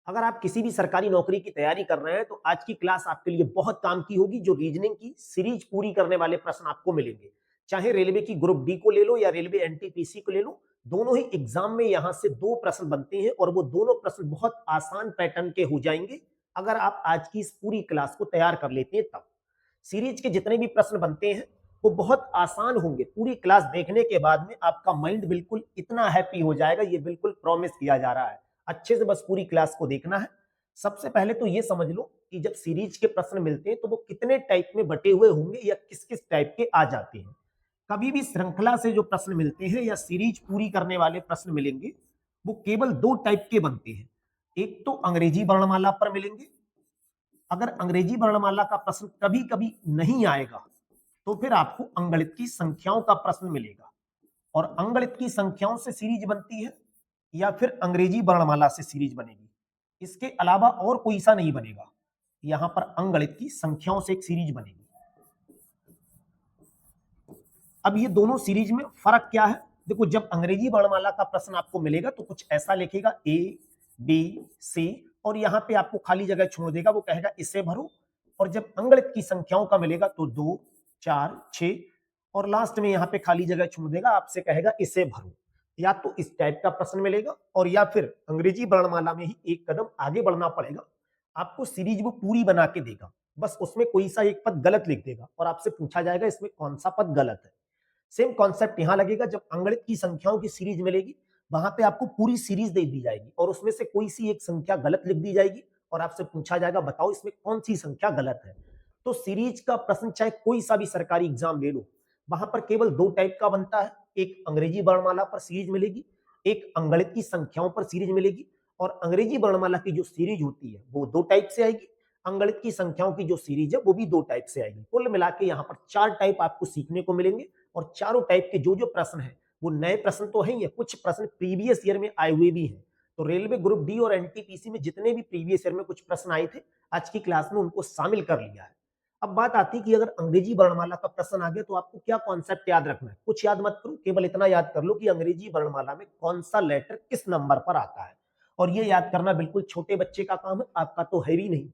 अगर आप किसी भी सरकारी नौकरी की तैयारी कर रहे हैं तो आज की क्लास आपके लिए बहुत काम की होगी। जो रीजनिंग की सीरीज पूरी करने वाले प्रश्न आपको मिलेंगे, चाहे रेलवे की ग्रुप डी को ले लो या रेलवे एनटीपीसी को ले लो, दोनों ही एग्जाम में यहां से दो प्रश्न बनते हैं और वो दोनों प्रश्न बहुत आसान पैटर्न के हो जाएंगे अगर आप आज की इस पूरी क्लास को तैयार कर लेते हैं तब। सीरीज के जितने भी प्रश्न बनते हैं वो बहुत आसान होंगे। पूरी क्लास देखने के बाद में आपका माइंड बिल्कुल इतना हैप्पी हो जाएगा, ये बिल्कुल प्रॉमिस किया जा रहा है। अच्छे से बस पूरी क्लास को देखना है। सबसे पहले तो ये समझ लो कि जब सीरीज के प्रश्न मिलते हैं तो वो कितने टाइप में बटे हुए होंगे या किस किस टाइप के आ जाते हैं। कभी भी श्रृंखला से जो प्रश्न मिलते हैं या सीरीज पूरी करने वाले प्रश्न मिलेंगे वो केवल दो टाइप के बनते हैं। एक तो अंग्रेजी वर्णमाला पर मिलेंगे। अगर अंग्रेजी वर्णमाला का प्रश्न कभी कभी नहीं आएगा तो फिर आपको अंगणित की संख्याओं का प्रश्न मिलेगा, और अंगणित की संख्याओं से सीरीज बनती है या फिर अंग्रेजी वर्णमाला से सीरीज बनेगी। इसके अलावा और कोई सा नहीं बनेगा। यहां पर अंगणित की संख्याओं से एक सीरीज बनेगी। अब ये दोनों सीरीज में फर्क क्या है? देखो, जब अंग्रेजी वर्णमाला का प्रश्न आपको मिलेगा तो कुछ ऐसा लिखेगा ए बी सी, और यहां पे आपको खाली जगह छोड़ देगा, वो कहेगा इसे भरो। और जब अंगणित की संख्याओं का मिलेगा तो 2 4 6, और लास्ट में यहां पे खाली जगह छोड़ देगा, आपसे कहेगा इसे भरो। या तो इस टाइप का प्रश्न मिलेगा और या फिर अंग्रेजी वर्णमाला में ही एक कदम आगे बढ़ना पड़ेगा। आपको सीरीज वो पूरी बना के देगा, बस उसमें कोई सा एक पद गलत लिख देगा और आपसे पूछा जाएगा इसमें कौन सा पद गलत है। सेम कॉन्सेप्ट यहां लगेगा। जब अंगणित की संख्याओं की सीरीज मिलेगी वहां पे आपको पूरी सीरीज दे दी जाएगी और उसमें से कोई सी एक संख्या गलत लिख दी जाएगी और आपसे पूछा जाएगा बताओ इसमें कौन सी संख्या गलत है। तो सीरीज का प्रश्न चाहे कोई सा भी सरकारी एग्जाम ले लो, वहां पर केवल दो टाइप का बनता है। एक अंग्रेजी वर्णमाला पर सीरीज मिलेगी, एक अंगणित की संख्याओं पर सीरीज मिलेगी। और अंग्रेजी वर्णमाला की जो सीरीज होती है वो दो टाइप से आएगी, अंगणित की संख्याओं की जो सीरीज है वो भी दो टाइप से आएगी। कुल मिला के यहाँ पर चार टाइप आपको सीखने को मिलेंगे। और चारों टाइप के जो जो प्रश्न है वो नए प्रश्न तो है ही है, कुछ प्रश्न प्रीवियस ईयर में आए हुए भी हैं। तो रेलवे ग्रुप डी और एनटीपीसी में जितने भी प्रीवियस ईयर में कुछ प्रश्न आए थे, आज की क्लास में उनको शामिल कर लिया है। अब बात आती है कि अगर अंग्रेजी वर्णमाला का प्रश्न आ गया तो आपको क्या कॉन्सेप्ट याद रखना है। कुछ याद मत करो, केवल इतना याद कर लो कि अंग्रेजी वर्णमाला में कौन सा लेटर किस नंबर पर आता है। और ये याद करना बिल्कुल छोटे बच्चे का काम है, आपका तो है भी नहीं।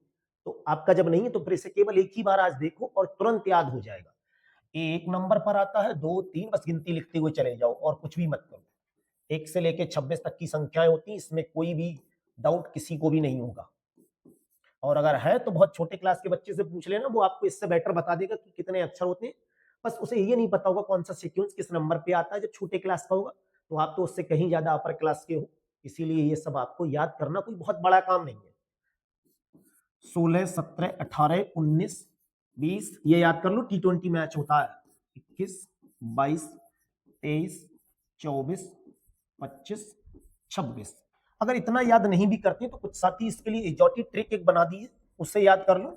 तो आपका जब नहीं है तो फिर इसे केवल एक ही बार आज देखो और तुरंत याद हो जाएगा। एक नंबर पर आता है, 2 3, बस गिनती लिखते हुए चले जाओ और कुछ भी मत करो। 1 से लेके 26 तक की संख्याएं होती हैं, इसमें कोई भी डाउट किसी को भी नहीं होगा। और अगर है तो बहुत छोटे क्लास के बच्चे से पूछ लेना, वो आपको इससे बेटर बता देगा कि कितने अक्षर होते हैं। बस उसे ये नहीं पता होगा कौन सा सीक्वेंस किस नंबर पे आता है। जब छोटे क्लास का होगा तो आप तो उससे कहीं ज्यादा अपर क्लास के हो, इसीलिए ये सब आपको याद करना कोई बहुत बड़ा काम नहीं है। 16 17 18 19 20 ये याद कर लो। T20 मैच होता है 21 22 23 24 25 26। अगर इतना याद नहीं भी करते तो कुछ साथी इसके लिए एग्जॉटी ट्रिक एक बना दी है, उससे याद कर लो।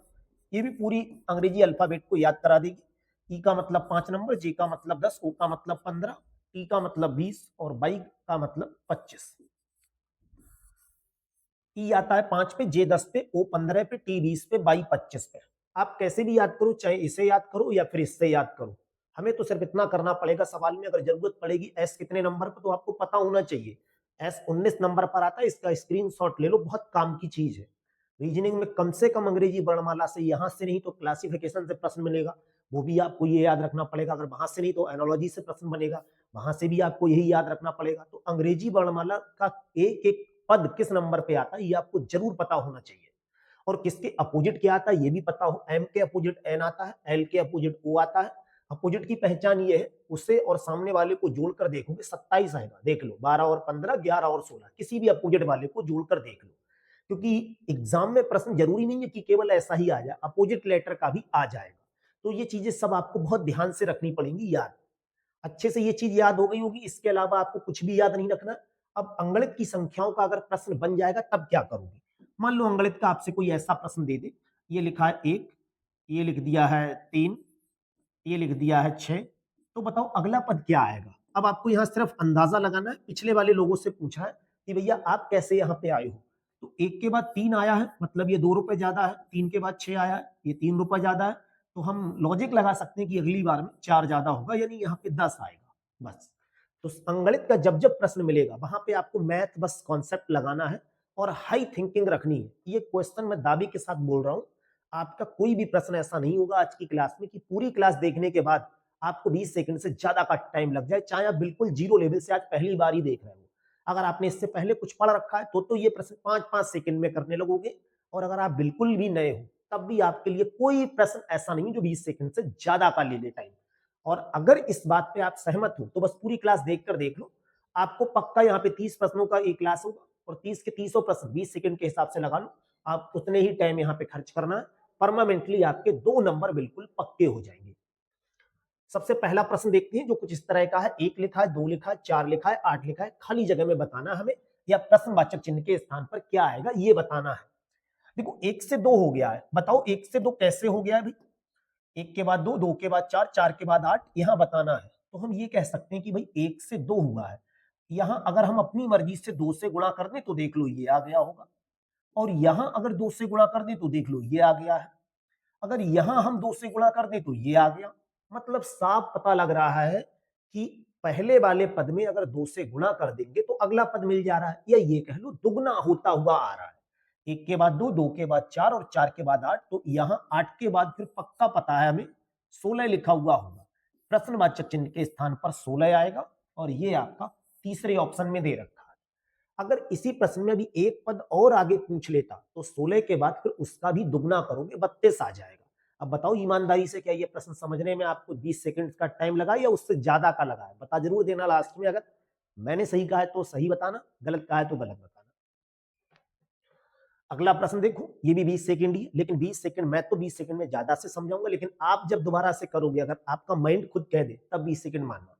ये भी पूरी अंग्रेजी अल्फाबेट को याद करा देगी। ई का मतलब 5 नंबर, जे का मतलब 10, ओ का मतलब 15, टी का मतलब 20 और बाई का मतलब 25। ई आता है 5 पे, जे 10 पे, ओ 15 पे, टी 20 पे, बाई 25 पे। आप कैसे भी याद करो, चाहे इसे याद करो या फिर इससे याद करो, हमें तो सिर्फ इतना करना पड़ेगा। सवाल में अगर जरूरत पड़ेगी एस कितने नंबर पर, तो आपको पता होना चाहिए एस 19 नंबर पर आता है, इसका स्क्रीनशॉट ले लो, बहुत काम की चीज है। रीजनिंग में कम से कम अंग्रेजी वर्णमाला से, यहां से नहीं तो क्लासिफिकेशन से प्रश्न मिलेगा, वो भी आपको ये याद रखना पड़ेगा। अगर वहां से नहीं तो एनोलॉजी से प्रश्न बनेगा, वहां से भी आपको यही याद रखना पड़ेगा। तो अंग्रेजी वर्णमाला का एक एक पद किस नंबर पे आता है ये आपको जरूर पता होना चाहिए। और किसके अपोजिट क्या आता है ये भी पता हो। एम के अपोजिट एन आता है, एल के अपोजिट ओ आता है। अपोजिट की पहचान ये है, उसे और सामने वाले को जोड़कर देखोगे 27 आएगा, देख लो 12 और 15, 11 और 16, किसी भी अपोजिट वाले को जोड़कर देख लो। क्योंकि एग्जाम में प्रश्न जरूरी नहीं है कि केवल ऐसा ही आ जाए, अपोजिट लेटर का भी आ जाएगा। तो ये चीजें सब आपको बहुत ध्यान से रखनी पड़ेंगी याद। अच्छे से ये चीज याद हो गई होगी, इसके अलावा आपको कुछ भी याद नहीं रखना। अब अंगणित की संख्याओं का अगर प्रश्न बन जाएगा तब क्या करोगे? मान लो अंगणित का आपसे कोई ऐसा प्रश्न दे दे, ये लिखा है 1, ये लिख दिया है 3, ये लिख दिया है 6, तो बताओ अगला पद क्या आएगा? अब आपको यहाँ सिर्फ अंदाजा लगाना है। पिछले वाले लोगों से पूछा है कि भैया आप कैसे यहाँ पे आए हो, तो 1 के बाद 3 आया है, मतलब ये 2 रुपए ज्यादा है। 3 के बाद 6 आया है, ये 3 रुपए ज्यादा है। तो हम लॉजिक लगा सकते हैं कि अगली बार में 4 ज्यादा होगा, यानी यहाँ पे 10 आएगा बस। तो अंगणित का जब जब प्रश्न मिलेगा वहां पे आपको मैथ बस कॉन्सेप्ट लगाना है और हाई थिंकिंग रखनी है। ये क्वेश्चन मैं दावे के साथ बोल रहा हूं, आपका कोई भी प्रश्न ऐसा नहीं होगा आज की क्लास में कि पूरी क्लास देखने के बाद आपको 20 सेकंड से ज्यादा का टाइम लग जाए, चाहे आप बिल्कुल जीरो लेवल से आज पहली बार ही देख रहे हो। अगर आपने इससे पहले कुछ पढ़ रखा है तो ये प्रश्न 5-5 सेकंड में करने लगोगे, और अगर आप बिल्कुल भी नए हो तब भी आपके लिए कोई प्रश्न ऐसा नहीं जो 20 सेकंड से ज्यादा का ले ले टाइम। और अगर इस बात पे आप सहमत हो तो बस पूरी क्लास देखकर देख लो, आपको पक्का यहाँ पे 30 प्रश्नों का एक क्लास होगा, और 30 के 30 प्रश्न 20 सेकंड के हिसाब से लगा लो, आप उतने ही टाइम यहाँ पे खर्च करना है, परमानेंटली आपके 2 नंबर बिल्कुल पक्के हो जाएंगे। सबसे पहला प्रश्न देखते हैं जो कुछ इस तरह का है। 1 लिखा है, 2 लिखा है, 4 लिखा है, 8 लिखा है, खाली जगह में बताना हमें, या प्रश्नवाचक चिन्ह के स्थान पर क्या आएगा ये बताना है। देखो 1 से 2 हो गया है, बताओ 1 से 2 कैसे हो गया है भाई? 1 के बाद 2, 2 के बाद 4, 4 के बाद 8, यहां बताना है। तो हम ये कह सकते हैं कि भाई 1 से 2 हुआ है। यहां अगर हम अपनी मर्जी से 2 से गुणा कर दें तो देख लो ये आ गया होगा, और यहां अगर 2 से गुणा कर दें तो देख लो ये आ गया है। अगर यहां हम 2 से गुणा कर दें तो ये आ गया। मतलब साफ पता लग रहा है कि पहले वाले पद में अगर 2 से गुणा कर देंगे तो अगला पद मिल जा रहा है, या ये कह लो दुगना होता हुआ आ रहा है। 1 के बाद 2, 2 के बाद 4 और 4 के बाद 8, तो यहां 8 के बाद फिर पक्का पता है हमें 16 लिखा हुआ होगा। प्रश्नवाचक चिन्ह के स्थान पर 16 आएगा, और ये आपका तीसरे ऑप्शन में दे रखा है। अगर इसी प्रश्न में भी एक पद और आगे पूछ लेता तो 16 के बाद फिर उसका भी दुगना करोगे, 32 आ जाएगा। अब बताओ ईमानदारी से, क्या ये प्रश्न समझने में आपको 20 सेकंड का टाइम लगा या उससे ज्यादा का लगा है? बता जरूर देना लास्ट में। अगर मैंने सही कहा है तो सही बताना, गलत कहा है तो गलत बताना। अगला प्रश्न देखो, ये भी 20 सेकंड ही है, लेकिन 20 सेकंड मैं तो 20 सेकंड में ज्यादा से समझाऊंगा, लेकिन आप जब दोबारा से करोगे, अगर आपका माइंड खुद कह दे तब 20 सेकंड मानना।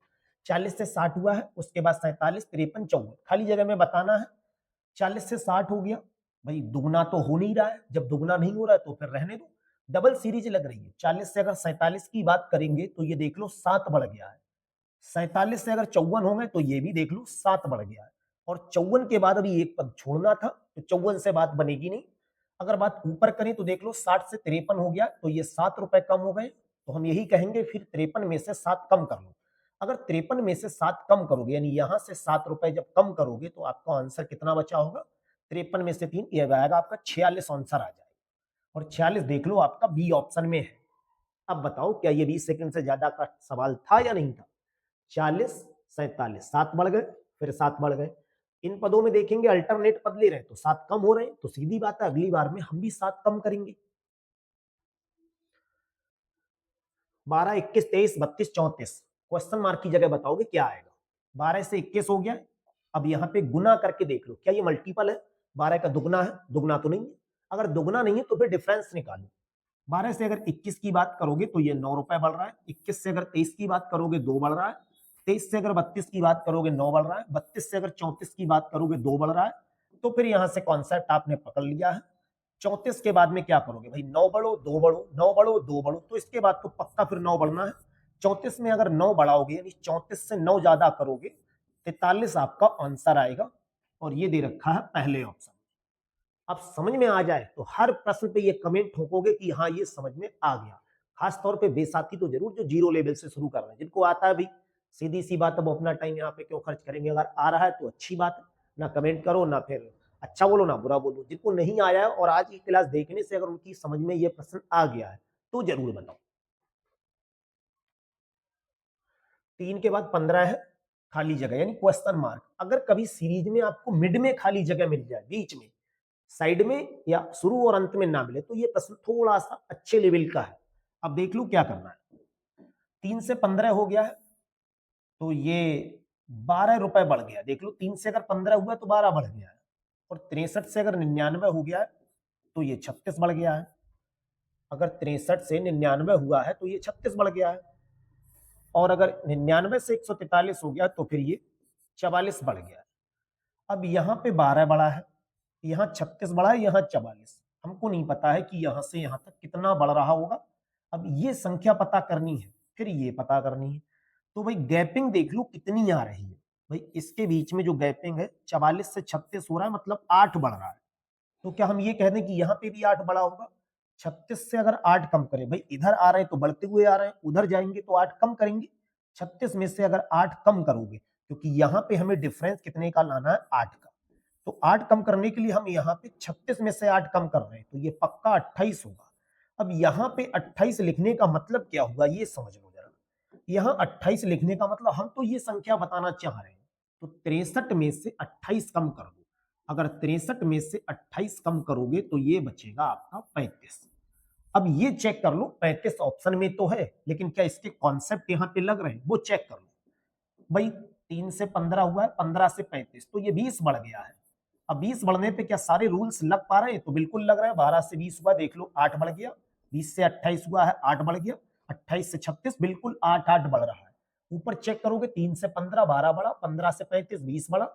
40 से 60 हुआ है, उसके बाद 47, 53, 54, खाली जगह में बताना है। 40 से 60 हो गया, भाई दुगना तो हो नहीं रहा है, जब दुगना नहीं हो रहा है तो फिर रहने दो, डबल सीरीज लग रही है। 40 से अगर 47 की बात करेंगे तो ये देख लो 7 बढ़ गया है। 47 से अगर 54 हो गए तो ये भी देख लो 7 बढ़ गया है। और 54 के बाद अभी एक पद छोड़ना था, तो 54 से बात बनेगी नहीं। अगर बात ऊपर करें तो देख लो 60 से 53 हो गया, तो ये 7 रुपए कम हो गए, तो हम यही कहेंगे फिर 53 में से 7 कम कर लो। अगर 53 में से 7 कम करोगे, यानी यहां से 7 रुपए जब कम करोगे तो आपका आंसर कितना बचा होगा? 53 में से 3, ये आएगा आपका 46 आंसर आ जाएगा। और 46 देख लो आपका बी ऑप्शन में है। अब बताओ क्या ये 20 सेकंड से ज्यादा का सवाल था या नहीं था? 40, 47, 7 बढ़ गए, फिर 7 बढ़ गए। इन पदों में देखेंगे अल्टरनेट पद ले रहे हैं तो 7 कम हो रहे हैं, तो सीधी बात है अगली बार में हम भी 7 कम करेंगे। 12, 21, 23, 32, 34, क्वेश्चन मार्क की जगह बताओगे क्या आएगा? 12 से 21 हो गया। अब यहाँ पे गुना करके देख लो, क्या ये मल्टीपल है? 12 का दुगना है? दुगना तो नहीं है। अगर दुगना नहीं है तो फिर डिफरेंस निकालो। 12 से अगर 21 की बात करोगे तो ये 9 रुपए बढ़ रहा है। 21 से अगर 23 की बात करोगे 2 बढ़ रहा है। 23 से अगर 32 की बात करोगे 9 बढ़ रहा है। 32 से अगर 34 की बात करोगे 2 बढ़ रहा है। तो फिर यहां से कॉन्सेप्ट आपने पकड़ लिया है। 34 के बाद में क्या करोगे भाई? 9 बढ़ो 2 बढ़ो, 9 बढ़ो 2 बढ़ो, तो इसके बाद तो पक्का फिर 9 बढ़ना है। 34 में अगर 9 बढ़ाओगे, यानी 34 से 9 ज्यादा करोगे, 43 आपका आंसर आएगा, और ये दे रखा है पहले ऑप्शन। अब समझ में आ जाए तो हर प्रश्न पे ये कमेंट ठोकोगे कि हाँ ये समझ में आ गया। खास तौर पे वे साथी तो जरूर जो जीरो लेवल से शुरू कर रहे हैं, जिनको आता है भाई सीधी सी बात, अब अपना टाइम यहाँ पे क्यों खर्च करेंगे? अगर आ रहा है तो अच्छी बात है, ना कमेंट करो, ना फिर अच्छा बोलो, ना बुरा बोलो। जिनको नहीं आया है और आज की क्लास देखने से अगर उनकी समझ में ये प्रश्न आ गया है तो जरूर बताओ। 3 के बाद 15 है, खाली जगह यानी क्वेश्चन मार्क। अगर कभी सीरीज में आपको मिड में खाली जगह मिल जाए, बीच में, साइड में, या शुरू और अंत में ना मिले, तो ये प्रश्न थोड़ा सा अच्छे लेवल का है। अब देख लो क्या करना है। 3 से 15 हो गया है, तो ये 12 रुपए बढ़ गया। देख लो 3 से अगर 15 हुआ तो 12 बढ़ गया है, और 63 से अगर 99 हो गया है तो ये 36 बढ़ गया है। अगर 63 से 99 हुआ है तो ये 36 बढ़ गया है, और अगर 99 से 143 हो गया तो फिर ये 44 बढ़ गया है। अब यहाँ पे 12 बढ़ा है, यहाँ 36 बढ़ा है, यहाँ 44। हमको नहीं पता है कि यहाँ से यहाँ तक कितना बढ़ रहा होगा। अब ये संख्या पता करनी है, फिर ये पता करनी है। तो भाई गैपिंग देख लो कितनी आ रही है। भाई इसके बीच में जो गैपिंग है 44 से 36 हो रहा है, मतलब 8 बढ़ रहा है। तो क्या हम ये कह दें कि यहाँ पे भी 8 बढ़ा होगा? 36 से अगर 8 कम करें, भाई इधर आ रहे हैं तो बढ़ते हुए आ रहे हैं, उधर जाएंगे तो 8 कम करेंगे। 36 में से अगर 8 कम करोगे, क्योंकि यहाँ पे हमें डिफरेंस कितने का लाना है? 8 का, तो 8 कम करने के लिए हम यहाँ पे 36 में से 8 कम कर रहे हैं, तो ये पक्का 28 होगा। अब यहाँ पे 28 लिखने का मतलब क्या हुआ ये समझ लो जरा। यहाँ 28 लिखने का मतलब हम तो ये संख्या बताना चाह रहे हैं, तो 63 में से 28 कम कर दो। अगर 63 में से 28 कम करोगे तो ये बचेगा आपका 35। अब ये चेक कर लो, 35 ऑप्शन में तो है, लेकिन क्या इसके कॉन्सेप्ट यहाँ पे लग रहे हैं वो चेक कर लो। भाई 3 से 15 हुआ है, 15 से 35, तो ये 20 बढ़ गया है। अब 20 बढ़ने पे क्या सारे रूल्स लग पा रहे हैं? तो बिल्कुल लग रहा है। 12 से 20 हुआ, देख लो 8 बढ़ गया। 20 से 28 हुआ है, 8 बढ़ गया। 28 से 36 बिल्कुल 8 बढ़ रहा है। ऊपर चेक करोगे 3 से 15 12 बढ़ा, 15 से 35 20 बढ़ा,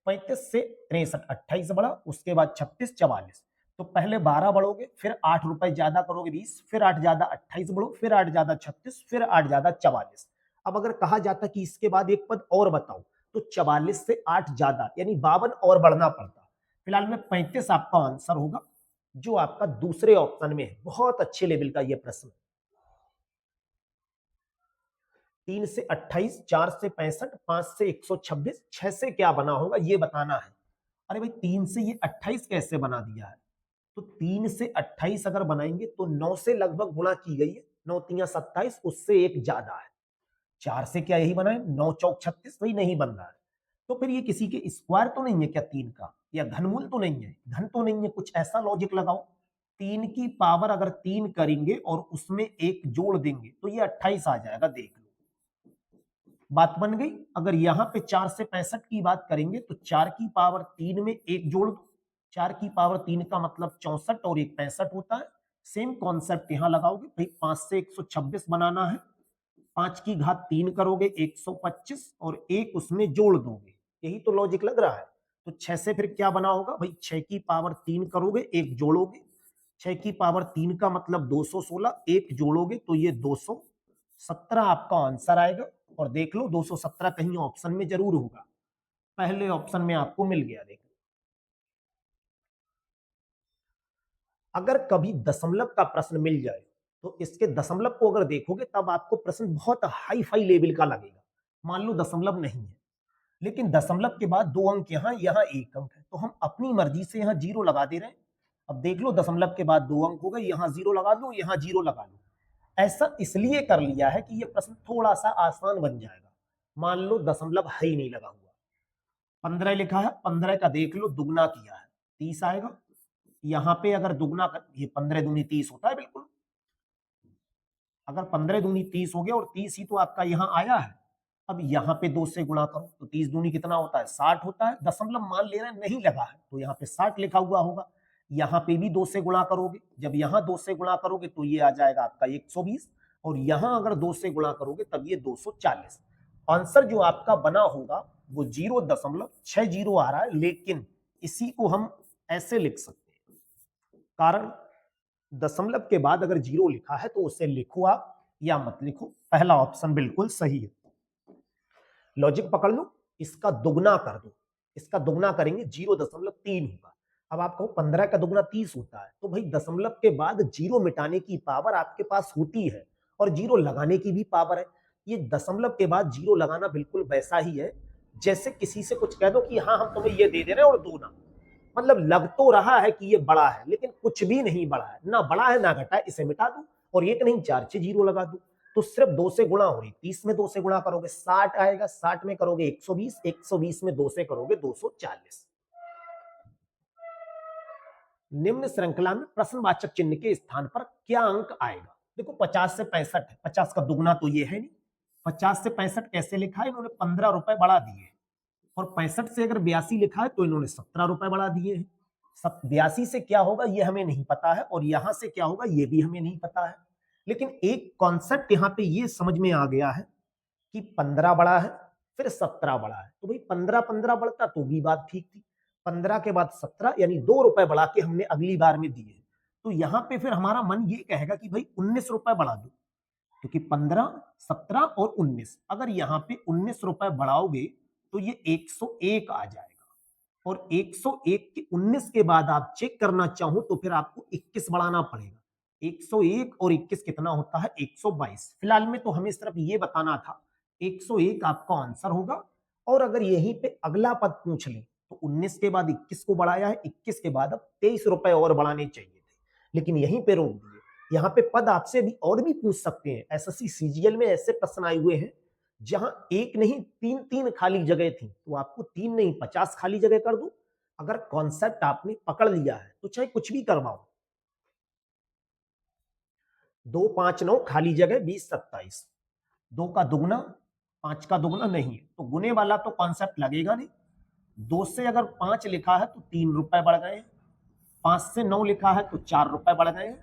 35 से 63 28 बढ़ा, उसके बाद 36 44। तो पहले 12 बढ़ोगे, फिर 8 रुपए ज्यादा करोगे 20, फिर 8 ज्यादा 28 बढ़ो, फिर 8 ज्यादा 36, फिर 8 ज्यादा 44। अब अगर कहा जाता कि इसके बाद एक पद और बताओ, तो 44 से 8 ज्यादा यानी 52 और बढ़ना पड़ता। फिलहाल में 35 आपका आंसर होगा, जो आपका दूसरे ऑप्शन में है। बहुत अच्छे लेवल का यह प्रश्न। 3 से 28, 4 से 65, 5 से 126, 6 से क्या बना होगा ये बताना है। अरे भाई 3 से ये 28 कैसे बना दिया है? तो 3 से 28 अगर बनाएंगे तो 9 से लगभग गुणा की गई है, 9 तिया 27, उससे एक ज्यादा है। 4 से क्या यही बना है? 9 चौक 36, वही नहीं बन रहा है। तो फिर ये किसी के स्क्वायर तो नहीं है क्या 3 का? या घनमूल तो नहीं है, घन तो नहीं है, कुछ ऐसा लॉजिक लगाओ। 3 की पावर अगर 3 करेंगे और उसमें एक जोड़ देंगे तो ये 28 आ जाएगा, देख लो। बात बन गई। अगर यहां पे 4 से 65 की बात करेंगे तो 4 की पावर 3 में एक जोड़ दो। 4 की पावर 3 का मतलब 64 और एक 65 होता है। सेम कॉन्सेप्ट यहां लगाओगे। भाई 5 से 126 बनाना है, 5 की घात 3 करोगे 125 और एक उसमें जोड़ दोगे, यही तो लॉजिक लग रहा है। तो 6 से फिर क्या बना होगा? भाई 6 की पावर 3 करोगे, एक जोड़ोगे। 6 की पावर 3 का मतलब 216, एक जोड़ोगे तो ये 217 आपका आंसर आएगा। और देख लो 217 कहीं ऑप्शन में जरूर होगा, पहले ऑप्शन में आपको मिल गया। देखो अगर कभी दशमलव का प्रश्न मिल जाए तो इसके दशमलव को अगर देखोगे तब आपको प्रश्न बहुत हाई फाई लेवल का लगेगा। मान लो दशमलव नहीं है, लेकिन दशमलव के बाद 2 अंक यहाँ, यहाँ 1 अंक है, तो हम अपनी मर्जी से यहाँ 0 लगा दे रहे हैं। अब देख लो दशमलव के बाद 2 अंक हो गए, यहाँ 0 लगा लो, यहाँ 0 लगा लो। ऐसा इसलिए कर लिया है कि यह प्रश्न थोड़ा सा आसान बन जाएगा। मान लो दशमलव है ही नहीं लगा हुआ, 15 लिखा है, 15 का देख लो दुगना किया है 30 आएगा। यहाँ पे अगर दुगना कर, ये 15 दूनी 30 होता है बिल्कुल। अगर 15 दूनी 30 हो गया और 30 ही तो आपका यहाँ आया है। अब यहाँ पे 2 से गुणा करो तो 30 दूनी कितना होता है? 60 होता है। दशमलव मान ले रहे हैं नहीं लगा है तो यहाँ पे 60 लिखा हुआ होगा। यहाँ पे भी 2 से गुणा करोगे, जब यहाँ 2 से गुणा करोगे तो ये आ जाएगा आपका 120, और यहाँ अगर 2 से गुणा करोगे तब ये 240। आंसर जो आपका बना होगा वो 0.60 आ रहा है, लेकिन इसी को हम ऐसे लिख सकते हैं, कारण दशमलव के बाद अगर 0 लिखा है तो उसे लिखो आप या मत लिखो, पहला ऑप्शन बिल्कुल सही है। लॉजिक पकड़ लो, इसका दुगना कर दो, इसका दुगना करेंगे 0.3 होगा। अब आप कहो 15 का दुगना 30 होता है, तो भाई दशमलव के बाद 0 मिटाने की पावर आपके पास होती है और 0 लगाने की भी पावर है। ये दशमलव के बाद 0 लगाना बिल्कुल वैसा ही है जैसे किसी से कुछ कह दो कि हाँ हम तुम्हें ये दे दे रहे हैं और दो ना। मतलब लग तो रहा है कि ये बड़ा है, लेकिन कुछ भी नहीं बड़ा है, ना बड़ा है ना घटा है, इसे मिटा दो और एक नहीं 4 6 0 लगा दो, तो सिर्फ 2 से गुणा हो रही। 30 में 2 से गुणा करोगे 60 आएगा, 60 में करोगे 120, 120 में 2 से करोगे 240। निम्न श्रृंखला में प्रश्नवाचक चिन्ह के स्थान पर क्या अंक आएगा? देखो 50 से 65 है, 50 का दुगना तो ये है नहीं। 50 से 65 कैसे लिखा है? इन्होंने 15 रुपए बढ़ा दिए, और 65 से अगर 82 लिखा है तो इन्होंने 17 रुपए बढ़ा दिए हैं। 82 से क्या होगा ये हमें नहीं पता है, और यहां से क्या होगा ये भी हमें नहीं पता है। लेकिन एक कॉन्सेप्ट यहां पे ये समझ में आ गया है कि 15 बड़ा है फिर 17 बड़ा है, तो भाई 15 15 बढ़ता तो भी बात ठीक थी। 15 के बाद 17 यानी 2 रुपए बढ़ा के हमने अगली बार में दिए, तो यहां पे फिर हमारा मन ये कहेगा कि भाई 19 रुपए बढ़ा दो, क्योंकि 15 17 और 19, अगर यहाँ पे 19 रुपए बढ़ाओगे तो ये 101 आ जाएगा, और 101 के 19 के बाद आप चेक करना चाहो तो फिर आपको 21 बढ़ाना पड़ेगा। 101 और 21 कितना होता है? 122। फिलहाल में तो हमें सिर्फ ये बताना था 101 आपका आंसर होगा। और अगर यहीं पे अगला पद पूछ ले तो 19 के बाद 21 को बढ़ाया है, 21 के बाद अब 23 रुपए और बढ़ाने चाहिए थे, लेकिन यहीं पे रोक दिए। यहाँ पे पद आपसे भी और भी पूछ सकते हैं। एसएससी सीजीएल में ऐसे प्रश्न आए हुए हैं जहां एक नहीं तीन तीन खाली जगह थी, तो आपको 3 नहीं 50 खाली जगह कर दो। अगर कॉन्सेप्ट आपने पकड़ लिया है तो चाहे कुछ भी करवाओ। 2 5 9 खाली जगह 20 27, 2 का दुगना 5 का दुगना नहीं है, तो गुने वाला तो कॉन्सेप्ट लगेगा नहीं। 2 से अगर 5 लिखा है तो 3 रुपए बढ़ गए, 5 से 9 लिखा है तो 4 रुपए बढ़ गए।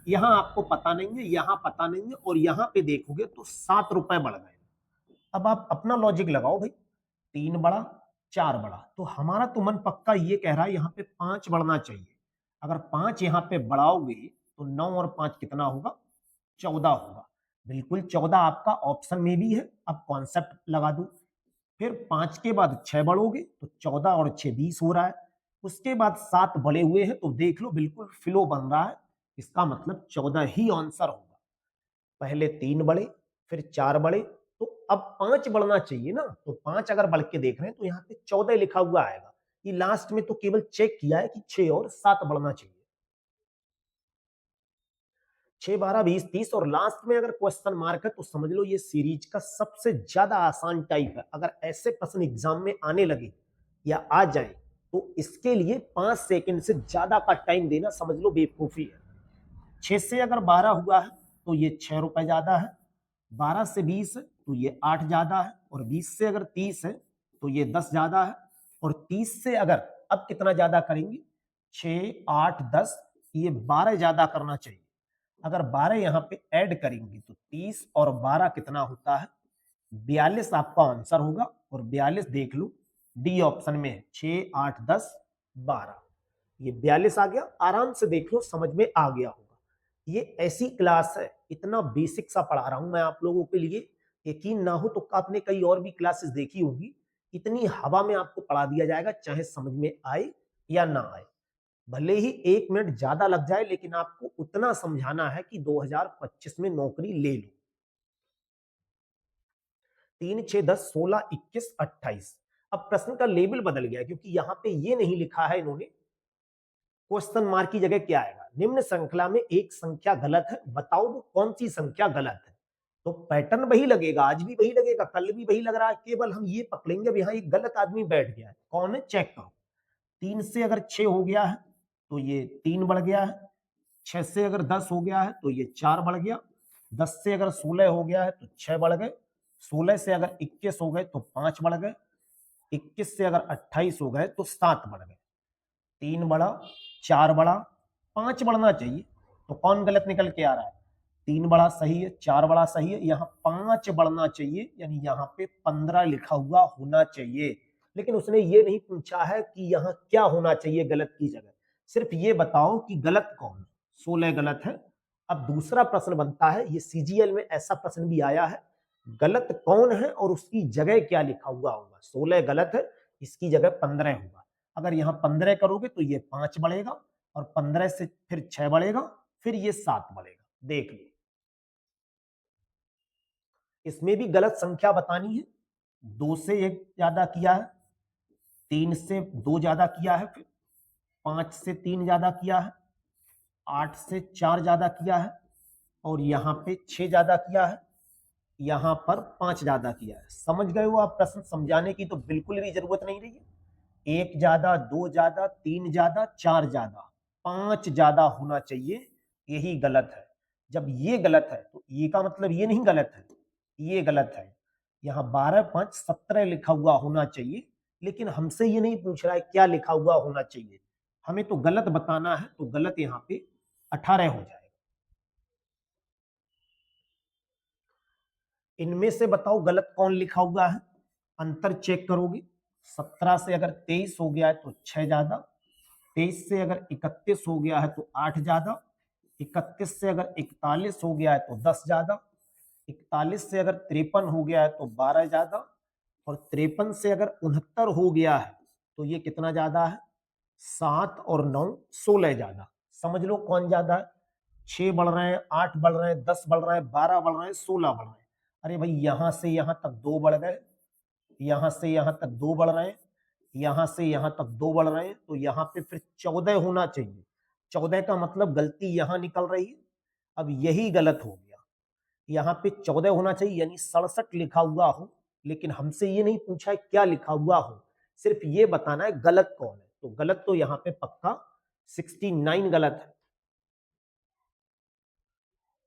यहां आपको पता नहीं है, यहां पता नहीं है, और यहां पे देखोगे तो 7 रुपए बढ़ गए। अब आप अपना लॉजिक लगाओ भाई, 3 बढ़ा 4 बढ़ा, तो हमारा तो मन पक्का ये कह रहा है यहाँ पे 5 बढ़ना चाहिए। अगर 5 यहाँ पे बढ़ाओगे तो 9 और 5 कितना होगा, 14 होगा। बिल्कुल 14 आपका ऑप्शन में भी है। अब कॉन्सेप्ट लगा दो, फिर 5 के बाद 6 बढ़ोगे तो 14 और 6 20 हो रहा है। उसके बाद 7 बढ़े हुए हैं, तो देख लो बिल्कुल फ्लो बन रहा है, इसका मतलब 14 ही आंसर होगा। पहले 3 बढ़े, फिर 4 बढ़े, तो अब 5 बढ़ना चाहिए ना, तो 5 अगर बढ़ के देख रहे हैं तो यहाँ पे 14 लिखा हुआ आएगा। ये लास्ट में तो केवल चेक किया है कि 6 और 7 बढ़ना चाहिए। 6 12 20 30, और लास्ट में अगर क्वेश्चन मार्क है तो समझ लो ये सीरीज का सबसे ज्यादा आसान टाइप है। अगर ऐसे प्रश्न एग्जाम में आने लगे या आ जाए तो इसके लिए 5 सेकंड से ज्यादा का टाइम देना समझ लो बेवकूफी है। 6 से अगर 12 हुआ है तो ये 6 रुपए ज्यादा है, 12 से 20 तो ये 8 ज्यादा है, और 20 से अगर 30 है तो ये 10 ज्यादा है, और 30 से अगर अब कितना ज्यादा करेंगे, 6 8 10, ये 12 ज्यादा करना चाहिए। अगर 12 यहाँ पे ऐड करेंगे तो 30 और 12 कितना होता है, 42 आपका आंसर होगा। और 42 देख लो डी ऑप्शन में है, 6 8 10 12, ये 42 आ गया। आराम से देख लो, समझ में आ गया होगा। ये ऐसी क्लास है, इतना बेसिक सा पढ़ा रहा हूं मैं आप लोगों के लिए, यकीन ना हो तो आपने कई और भी क्लासेस देखी होंगी, इतनी हवा में आपको पढ़ा दिया जाएगा, चाहे समझ में आए या ना आए। भले ही 1 मिनट ज्यादा लग जाए, लेकिन आपको उतना समझाना है कि 2025 में नौकरी ले लो। 3 6 10 16 21 28। अब प्रश्न का लेवल बदल गया, क्योंकि यहां पे ये नहीं लिखा है इन्होंने क्वेश्चन मार्क की जगह क्या आएगा। निम्न श्रृंखला में एक संख्या गलत है, बताओ वो कौन सी संख्या गलत है। तो पैटर्न वही लगेगा, आज भी वही लगेगा, कल भी वही लग रहा है, केवल हम ये पकड़ेंगे अब यहाँ एक गलत आदमी बैठ गया है, कौन है चेक करो। 3 से अगर 6 हो गया है तो ये 3 बढ़ गया है, 6 से अगर 10 हो गया है तो ये 4 बढ़ गया, 10 से अगर 16 हो गया है तो 6 बढ़ गए, 16 से अगर 21 हो गए तो 5 बढ़ गए, 21 से अगर 28 हो गए तो 7 बढ़ गए। 3 बढ़ा, 4 बढ़ा, 5 बढ़ना चाहिए, तो कौन गलत निकल के आ रहा है, 3 बढ़ा सही है, 4 बढ़ा सही है, यहाँ 5 बढ़ना चाहिए, यानी यहाँ पे 15 लिखा हुआ होना चाहिए। लेकिन उसने ये नहीं पूछा है कि यहाँ क्या होना चाहिए गलत की जगह, सिर्फ ये बताओ कि गलत कौन है। 16 गलत है। अब दूसरा प्रश्न बनता है, ये सीजीएल में ऐसा प्रश्न भी आया है, गलत कौन है और उसकी जगह क्या लिखा हुआ होगा। 16 गलत है, इसकी जगह 15 होगा। अगर यहाँ 15 करोगे तो ये 5 बढ़ेगा, और 15 से फिर 6 बढ़ेगा, फिर ये 7 बढ़ेगा। देख लो, इसमें भी गलत संख्या बतानी है। 2 से 1 ज्यादा किया है, 3 से 2 ज्यादा किया है, फिर 5 से 3 ज्यादा किया है, 8 से 4 ज्यादा किया है, और यहाँ पे 6 ज्यादा किया है, यहाँ पर 5 ज्यादा किया है। समझ गए हो आप, प्रश्न समझाने की तो बिल्कुल भी जरूरत नहीं रही है। 1 ज्यादा, 2 ज्यादा, 3 ज्यादा, 4 ज्यादा, 5 ज्यादा होना चाहिए, यही गलत है। जब ये गलत है तो ये का मतलब ये नहीं गलत है, ये गलत है। यहाँ 12 5 17 लिखा हुआ होना चाहिए, लेकिन हमसे ये नहीं पूछ रहा है क्या लिखा हुआ होना चाहिए, हमें तो गलत बताना है, तो गलत यहाँ पे 18 हो जाएगा। इनमें से बताओ गलत कौन लिखा हुआ है, अंतर चेक करोगे। 17 से अगर 23 हो गया है तो 6 ज्यादा, 23 से अगर 31 हो गया है तो 8 ज्यादा, 31 से अगर 41 हो गया है तो 10 ज्यादा, 41 से अगर 53 हो गया है तो 12 ज्यादा, और 53 से अगर 69 हो गया है तो ये कितना ज्यादा है, 7 और 9 16 ज्यादा। समझ लो कौन ज्यादा है, 6 बढ़ रहे हैं, 8 बढ़ रहे हैं, 10 बढ़ रहे हैं, 12 बढ़ रहे हैं, 16 बढ़ रहे हैं। अरे भाई यहां से यहां तक 2 बढ़ गए, यहां से यहां तक 2 बढ़ रहे हैं, यहां से यहां तक 2 बढ़ रहे हैं, तो यहां पे फिर 14 होना चाहिए। 14 का मतलब गलती यहां निकल रही है, अब यही गलत हो गया। यहाँ पे 14 होना चाहिए, यानी 67 लिखा हुआ हो, लेकिन हमसे ये नहीं पूछा है क्या लिखा हुआ हो, सिर्फ ये बताना है गलत कौन है। तो गलत तो यहाँ पे पक्का 69 गलत है।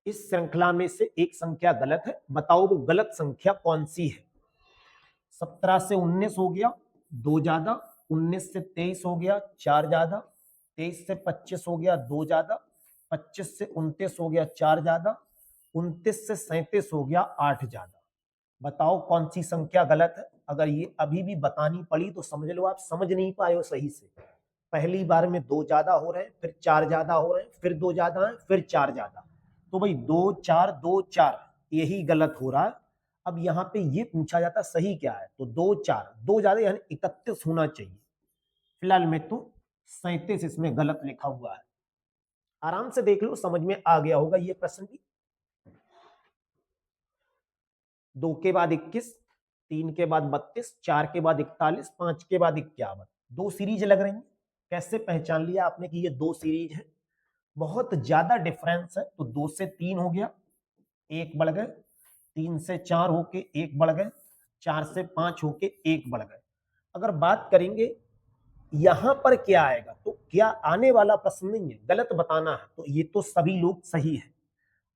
इस श्रृंखला में से एक संख्या गलत है, बताओ वो गलत संख्या कौन सी है। 17 से 19 हो गया, 2 ज्यादा। 19 से 23 हो गया, 4 ज्यादा। 23 से 25 हो गया, 2 ज्यादा। 25 से 29 हो गया, 4 ज्यादा। 29 से 37 हो गया, 8 ज्यादा। बताओ कौन सी संख्या गलत है। अगर ये अभी भी बतानी पड़ी तो समझ लो आप समझ नहीं पाए हो सही से। पहली बार में 2 ज्यादा हो रहे हैं, फिर 4 ज्यादा हो रहे हैं, फिर 2 ज्यादा है, फिर 4 ज्यादा। तो भाई 2 4 2 4 यही गलत हो रहा है। अब यहाँ पे ये पूछा जाता सही क्या है, तो 2 4 2 ज्यादा यानी 31 होना चाहिए। फिलहाल में तो 37 इसमें गलत लिखा हुआ है। आराम से देख लो, समझ में आ गया होगा ये प्रश्न भी। 2 के बाद 21, 3 के बाद 32, 4 के बाद 41, 5 के बाद 51। 2 सीरीज लग रही है। कैसे पहचान लिया आपने कि ये 2 सीरीज है। बहुत ज्यादा डिफरेंस है, तो 2 से 3 हो गया, 1 बढ़ गए। 3 से 4 होके 1 बढ़ गए। 4 से 5 होके 1 बढ़ गए। अगर बात करेंगे यहां पर क्या आएगा, तो क्या आने वाला प्रश्न नहीं है, गलत बताना है, तो ये तो सभी लोग सही है।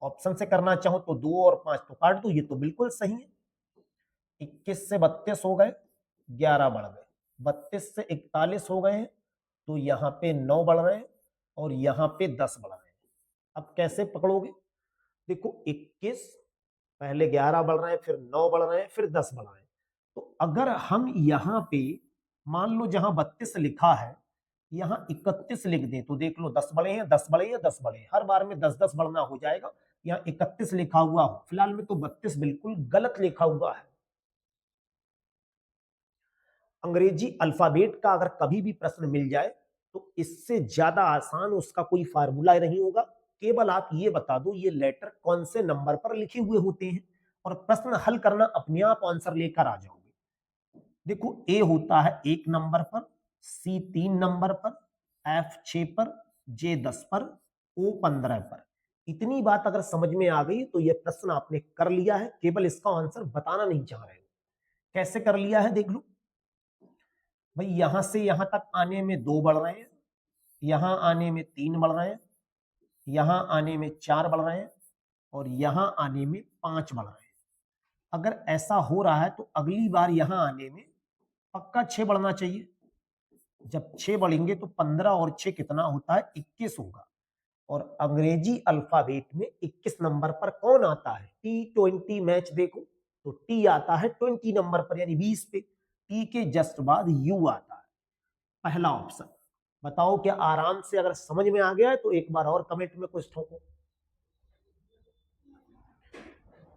ऑप्शन से करना चाहो तो 2 और 5 तो काट दो, ये तो बिल्कुल सही है। 21 से 32 हो गए, 11 बढ़ गए। 32 से 41 हो गए हैं, तो यहाँ पे 9 बढ़ रहे हैं, और यहाँ पे 10 बढ़ रहे हैं। अब कैसे पकड़ोगे, देखो 21 पहले 11 बढ़ रहे हैं, फिर 9 बढ़ रहे हैं, फिर 10 बढ़ रहे हैं। तो अगर हम यहाँ पे मान लो जहां 32 लिखा है यहाँ 31 लिख दें, तो देख लो 10 बढ़े हैं, 10 बढ़े हैं, 10 बढ़े हैं, हर बार में 10 10 बढ़ना हो जाएगा। यहाँ 31 लिखा हुआ हो, फिलहाल में तो 32 बिल्कुल गलत लिखा हुआ है। अंग्रेजी अल्फाबेट का अगर कभी भी प्रश्न मिल जाए तो इससे ज्यादा आसान उसका कोई फार्मूला नहीं होगा। केवल आप ये बता दो ये लेटर कौन से नंबर पर लिखे हुए होते हैं, और प्रश्न हल करना अपने आप आंसर लेकर आ जाओगे। देखो ए होता है 1 नंबर पर, सी 3 नंबर पर, एफ 6 पर, जे 10 पर, ओ 15 पर। इतनी बात अगर समझ में आ गई तो यह प्रश्न आपने कर लिया है, केवल इसका आंसर बताना नहीं चाह रहे हो। कैसे कर लिया है देख लो भाई, यहां से यहां तक आने में 2 बढ़ रहे हैं, यहां आने में 3 बढ़ रहे हैं, यहां आने में 4 बढ़ रहे हैं, और यहां आने में 5 बढ़ रहे हैं। अगर ऐसा हो रहा है तो अगली बार यहां आने में पक्का 6 बढ़ना चाहिए। जब 6 बढ़ेंगे तो 15 और 6 कितना होता है, 21 होगा। और अंग्रेजी अल्फाबेट में 21 नंबर पर कौन आता है, T20 मैच देखो तो टी आता है 20 नंबर पर, यानी 20 पे। टी के जस्ट बाद यू आता है, पहला ऑप्शन। बताओ क्या आराम से अगर समझ में आ गया है तो एक बार और कमेंट में कुछ ठोको।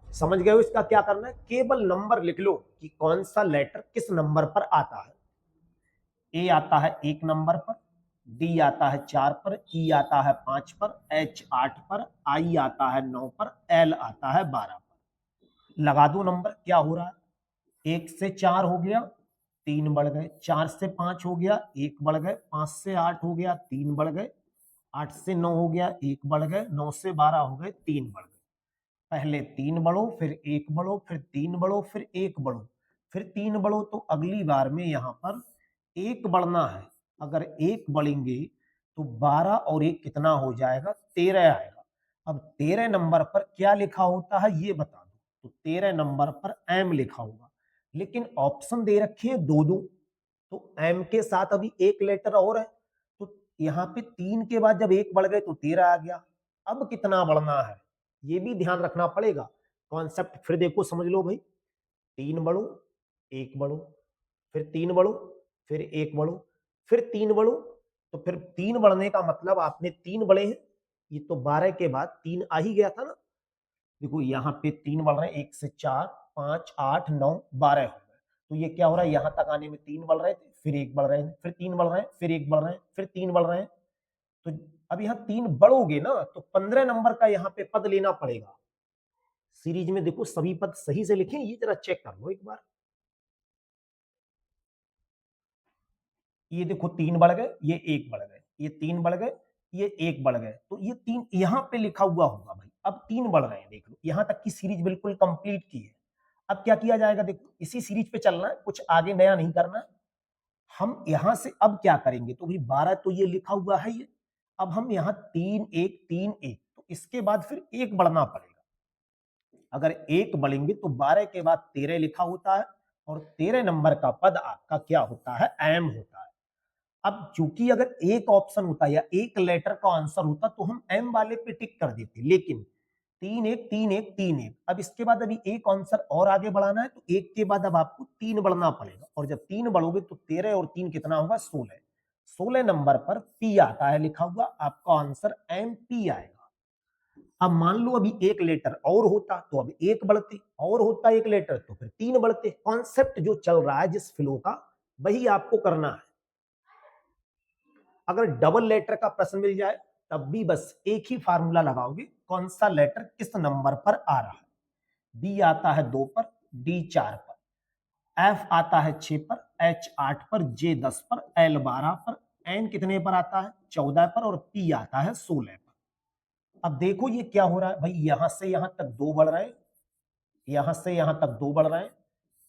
समझ गए हो इसका क्या करना है, केवल नंबर लिख लो कि कौन सा लेटर किस नंबर पर आता है। ए आता है 1 नंबर पर, डी आता है 4 पर, ई आता है 5 पर, एच 8 पर, आई आता है 9 पर, एल आता है 12 पर। लगा दो नंबर, क्या हो रहा है, 1 से 4 हो गया, 3 बढ़ गए। 4 से 5 हो गया, 1 बढ़ गए। 5 से 8 हो गया, 3 बढ़ गए। 8 से 9 हो गया, 1 बढ़ गए। 9 से 12 हो गए, 3 बढ़ गए। पहले 3 बढ़ो, फिर 1 बढ़ो, फिर 3 बढ़ो, फिर 1 बढ़ो, फिर 3 बढ़ो, तो अगली बार में यहां पर 1 बढ़ना है। अगर 1 बढ़ेंगे तो 12 और 1 कितना हो जाएगा, 13 आएगा। अब 13 नंबर पर क्या लिखा होता है ये बता दो, तो 13 नंबर पर एम लिखा होगा, लेकिन ऑप्शन दे रखे हैं 2 2, तो एम के साथ अभी एक लेटर और है, तो यहाँ पे 3 के बाद जब 1 बढ़ गए तो 13 आ गया। अब कितना बढ़ना है ये भी ध्यान रखना पड़ेगा। कॉन्सेप्ट फिर देखो समझ लो भाई, 3 बढ़ो, 1 बढ़ो, फिर 3 बढ़ो, फिर 1 बढ़ो, फिर 3 बढ़ो। तो फिर 3 बढ़ने का मतलब आपने 3 बढ़े हैं, ये तो 12 के बाद 3 आ ही गया था ना। देखो यहाँ पे 3 बढ़ रहे हैं, 1 से 4 5 8 9 12 हो गए। तो ये क्या हो रहा है, यहाँ तक आने में 3 बढ़ रहे थे, फिर 1 बढ़ रहे हैं, फिर 3 बढ़ रहे हैं, फिर 1 बढ़ रहे हैं, फिर 3 बढ़ रहे हैं। तो अब यहाँ 3 बढ़ोगे ना तो 15 नंबर का यहाँ पे पद लेना पड़ेगा। सीरीज में देखो सभी पद सही से लिखे, ये जरा चेक कर लो एक बार। ये देखो 3 बढ़ गए, ये 1 बढ़ गए, ये 3 बढ़ गए, ये 1 बढ़ गए, तो ये 3 यहां पे लिखा हुआ होगा भाई। अब 3 बढ़ रहे हैं, देख लो यहां तक की सीरीज बिल्कुल कंप्लीट की है। अब क्या किया जाएगा, देखो इसी सीरीज पे चलना है, कुछ आगे नया नहीं करना है। हम यहां से अब क्या करेंगे, तो भाई 12 तो ये लिखा हुआ है ये। अब हम यहाँ 3 1 3 1, तो इसके बाद फिर 1 बढ़ना पड़ेगा। अगर 1 बढ़ेंगे तो 12 के बाद 13 लिखा होता है, और 13 नंबर का पद आपका क्या होता है, एम होता है। अब चूंकि अगर एक ऑप्शन होता या एक लेटर का आंसर होता तो हम एम वाले पे टिक कर देते, लेकिन 3 1 3 1 3 1, अब इसके बाद अभी एक आंसर और आगे बढ़ाना है, तो 1 के बाद अब आपको 3 बढ़ना पड़ेगा, और जब 3 बढ़ोगे तो 13 और 3 कितना होगा, 16। 16 नंबर पर पी आता है लिखा हुआ, आपका आंसर एम पी आएगा। अब मान लो अभी एक लेटर और होता तो अब 1 बढ़ते, और होता एक लेटर तो फिर 3 बढ़ते। कॉन्सेप्ट जो चल रहा है जिस फ्लो का, वही आपको करना है। अगर डबल लेटर का प्रश्न मिल जाए तब भी बस एक ही फार्मूला लगाओगे, कौन सा लेटर किस नंबर पर आ रहा है। बी आता है 2 पर, डी 4 पर, एफ आता है 6 पर, एच 8 पर, जे 10 पर, एल 12 पर, एन कितने पर आता है, 14 पर, और पी आता है 16 पर। अब देखो ये क्या हो रहा है भाई, यहां से यहां तक 2 बढ़ रहे हैं, यहां से यहां तक 2 बढ़ रहे हैं,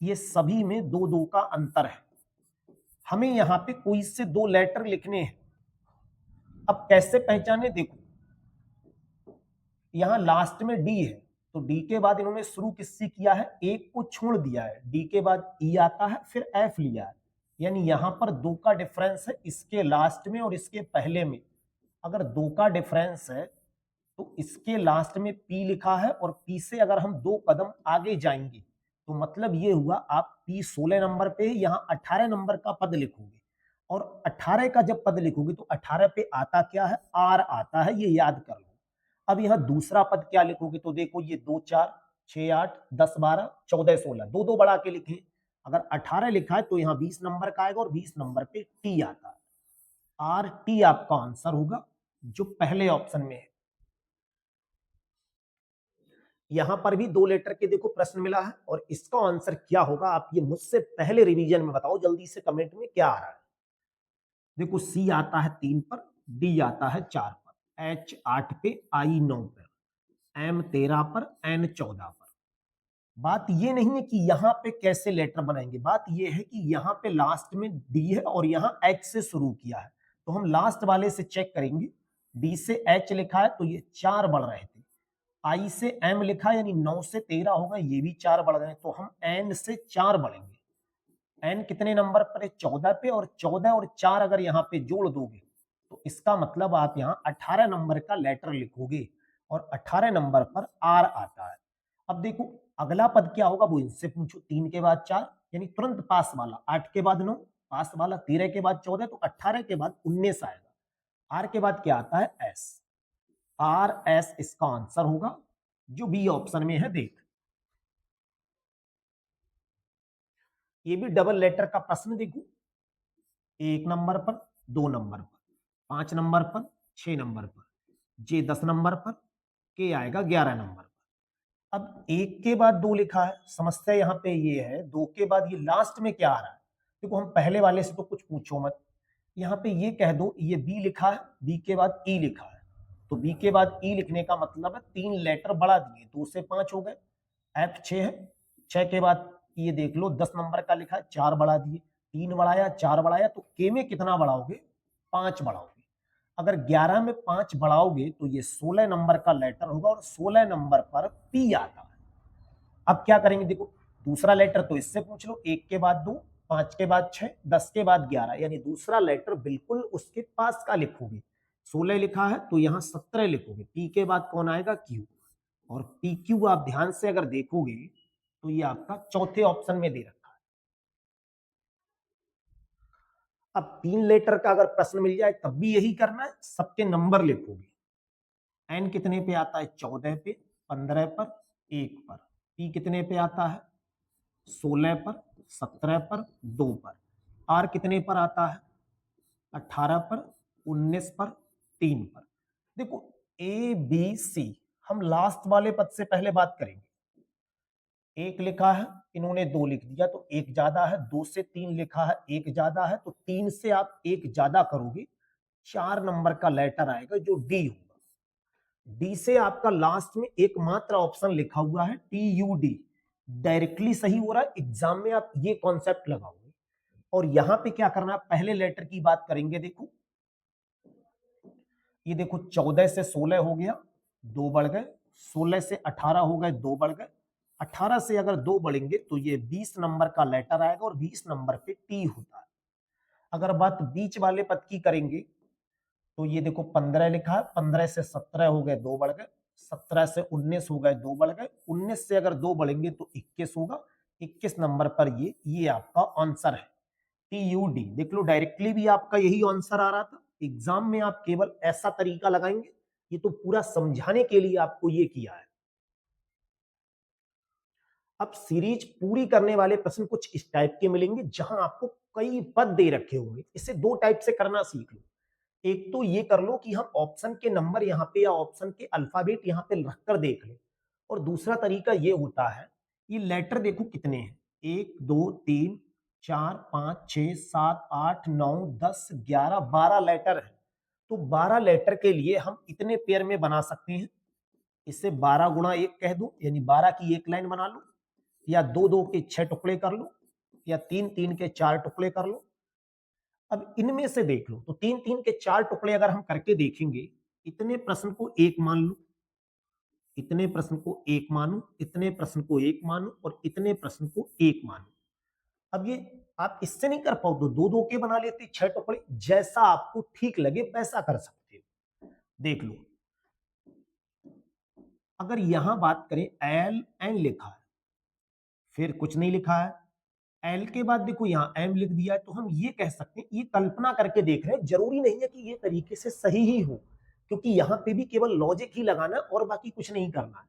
ये सभी में 2 2 का अंतर है। हमें यहां पे कोई से 2 लेटर लिखने हैं। अब कैसे पहचाने, देखो यहां लास्ट में डी है, तो डी के बाद इन्होंने शुरू किससे किया है, एक को छोड़ दिया है, डी के बाद ई आता है, फिर एफ लिया है, यानी यहां पर 2 का डिफरेंस है इसके लास्ट में और इसके पहले में। अगर 2 का डिफरेंस है तो इसके लास्ट में पी लिखा है, और पी से अगर हम 2 कदम आगे जाएंगे तो मतलब ये हुआ आप पी 16 नंबर पे यहाँ 18 नंबर का पद लिखोगे, और 18 का जब पद लिखोगे तो 18 पे आता क्या है, आर आता है, ये याद कर लो। अब यहाँ दूसरा पद क्या लिखोगे, तो देखो ये 2 4 6 8 10 12 14 16, दो दो बढ़ा के लिखे। अगर 18 लिखा है तो यहाँ 20 नंबर का आएगा, और 20 नंबर पे टी आता है। आर टी आपका आंसर होगा जो पहले ऑप्शन में है। यहां पर भी 2 लेटर के देखो प्रश्न मिला है, और इसका आंसर क्या होगा आप ये मुझसे पहले रिवीजन में बताओ, जल्दी से कमेंट में क्या आ रहा है। देखो सी आता है 3 पर, डी आता है 4 पर, एच 8 पे, आई 9 पर, एम 13 पर, एन 14 पर। बात ये नहीं है कि यहाँ पे कैसे लेटर बनाएंगे, बात ये है कि यहाँ पे लास्ट में डी है और यहाँ एच से शुरू किया है, तो हम लास्ट वाले से चेक करेंगे। डी से एच लिखा है तो ये 4 बढ़ रहे थे, आई से एम लिखा यानी 9 से 13 होगा, ये भी 4 बढ़ गए, तो हम एन से 4 बढ़ेंगे। एन कितने नंबर पर है, 14 पे, और 14 और 4 अगर यहाँ पे जोड़ दोगे तो इसका मतलब आप यहाँ 18 नंबर का लेटर लिखोगे, और 18 नंबर पर आर आता है। अब देखो अगला पद क्या होगा वो इनसे पूछो, 3 के बाद 4 यानी तुरंत पास वाला, 8 के बाद 9 पास वाला, 13 के बाद 14, तो 18 के बाद 19 आएगा। आर के बाद क्या आता है, एस। आर एस इसका आंसर होगा जो बी ऑप्शन में है। देख ये भी डबल लेटर का प्रश्न, देखो 1 नंबर पर, 2 नंबर पर, 5 नंबर पर, 6 नंबर पर, जे 10 नंबर पर, के आएगा 11 नंबर पर। अब 1 के बाद 2 लिखा है, समस्या यहाँ पे ये है 2 के बाद ये लास्ट में क्या आ रहा है। देखो हम पहले वाले से तो कुछ पूछो मत, यहाँ पे ये कह दो ये बी लिखा है, बी के बाद ई लिखा है, तो बी के बाद ई लिखने का मतलब है 3 लेटर बढ़ा दिए, 2 से 5 हो गए। एफ 6 है, 6 के बाद ये देख लो 10 नंबर का लिखा है, 4 बढ़ा दिए, 3 बढ़ाया 4 बढ़ाया, तो के में कितना बढ़ाओगे, 5 बढ़ाओगे। अगर 11 में 5 बढ़ाओगे तो ये 16 नंबर का लेटर होगा, और 16 नंबर पर पी आता है। अब क्या करेंगे, देखो दूसरा लेटर तो इससे पूछ लो, 1 के बाद 2, 5 के बाद 6, 10 के बाद 11, यानी दूसरा लेटर बिल्कुल उसके पास का लिखोगे। 16 लिखा है तो यहाँ 17 लिखोगे, पी के बाद कौन आएगा, क्यू। और पी क्यू आप ध्यान से अगर देखोगे तो ये आपका चौथे ऑप्शन में दे रखा है। अब 3 लेटर का अगर प्रश्न मिल जाए तब भी यही करना है, सबके नंबर लिखोगे। एन कितने पे आता है, 14 पे, 15 पर, 1 पर। पी कितने पे आता है, 16 पर, 17 पर, 2 पर। आर कितने पर आता है, 18 पर, 19 पर, 3 पर। देखो ए बी सी हम लास्ट वाले पद से पहले बात करेंगे। एक लिखा है, इन्होंने दो लिख दिया तो एक ज्यादा है, दो से तीन लिखा है, एक ज्यादा है, तो तीन से आप एक ज्यादा करोगे, 4 नंबर का लेटर आएगा जो डी होगा। डी से आपका लास्ट में एकमात्र ऑप्शन लिखा हुआ है TUD, डायरेक्टली सही हो रहा है। एग्जाम में आप ये कॉन्सेप्ट लगाओगे। और यहां पे क्या करना है, पहले लेटर की बात करेंगे। देखो ये देखो 14 से 16 हो गया, दो बढ़ गए, 16 से 18 हो गए, दो बढ़ गए, 18 से अगर दो बढ़ेंगे तो ये 20 नंबर का लेटर आएगा और 20 नंबर पे टी होता है। अगर बात बीच वाले पद की करेंगे तो ये देखो 15 लिखा है, 15 से 17 हो गए, दो बढ़ गए, 17 से 19 हो गए, दो बढ़ गए, 19 से अगर दो बढ़ेंगे तो 21 होगा, 21 नंबर पर ये आपका आंसर है TUD। देख लो डायरेक्टली भी आपका यही आंसर आ रहा था। एग्जाम में आप केवल ऐसा तरीका लगाएंगे, ये तो पूरा समझाने के लिए आपको ये किया है। अब सीरीज पूरी करने वाले प्रश्न कुछ इस टाइप के मिलेंगे जहां आपको कई पद दे रखे होंगे। इसे दो टाइप से करना सीख लो। एक तो ये कर लो कि हम ऑप्शन के नंबर यहाँ पे या ऑप्शन के अल्फाबेट यहाँ पे रखकर देख लें। और दूसरा तरीका ये होता है, ये लेटर देखो कितने हैं, 1 2 3 4 5 6 7 8 9 10 11 12 लेटर है। तो 12 लेटर के लिए हम इतने पेयर में बना सकते हैं। इससे 12 गुणा 1 कह दो, यानी 12 की एक लाइन बना लो, या 2 2 के 6 टुकड़े कर लो, या 3 3 के 4 टुकड़े कर लो। अब इनमें से देख लो, तो 3 3 के 4 टुकड़े अगर हम करके देखेंगे, इतने प्रश्न को एक मान लो, इतने प्रश्न को एक मानो, इतने प्रश्न को एक मानो, और इतने प्रश्न को एक मानो। अब ये आप इससे नहीं कर पाओ तो दो दो के बना लेते, 6 टुकड़े, जैसा आपको ठीक लगे वैसा कर सकते हो। देख लो, अगर यहां बात करें LN लिखा है, फिर कुछ नहीं लिखा है, एल के बाद देखो यहाँ एम लिख दिया है, तो हम ये कह सकते हैं, ये कल्पना करके देख रहे हैं, जरूरी नहीं है कि ये तरीके से सही ही हो, क्योंकि यहाँ पे भी केवल लॉजिक ही लगाना है और बाकी कुछ नहीं करना है।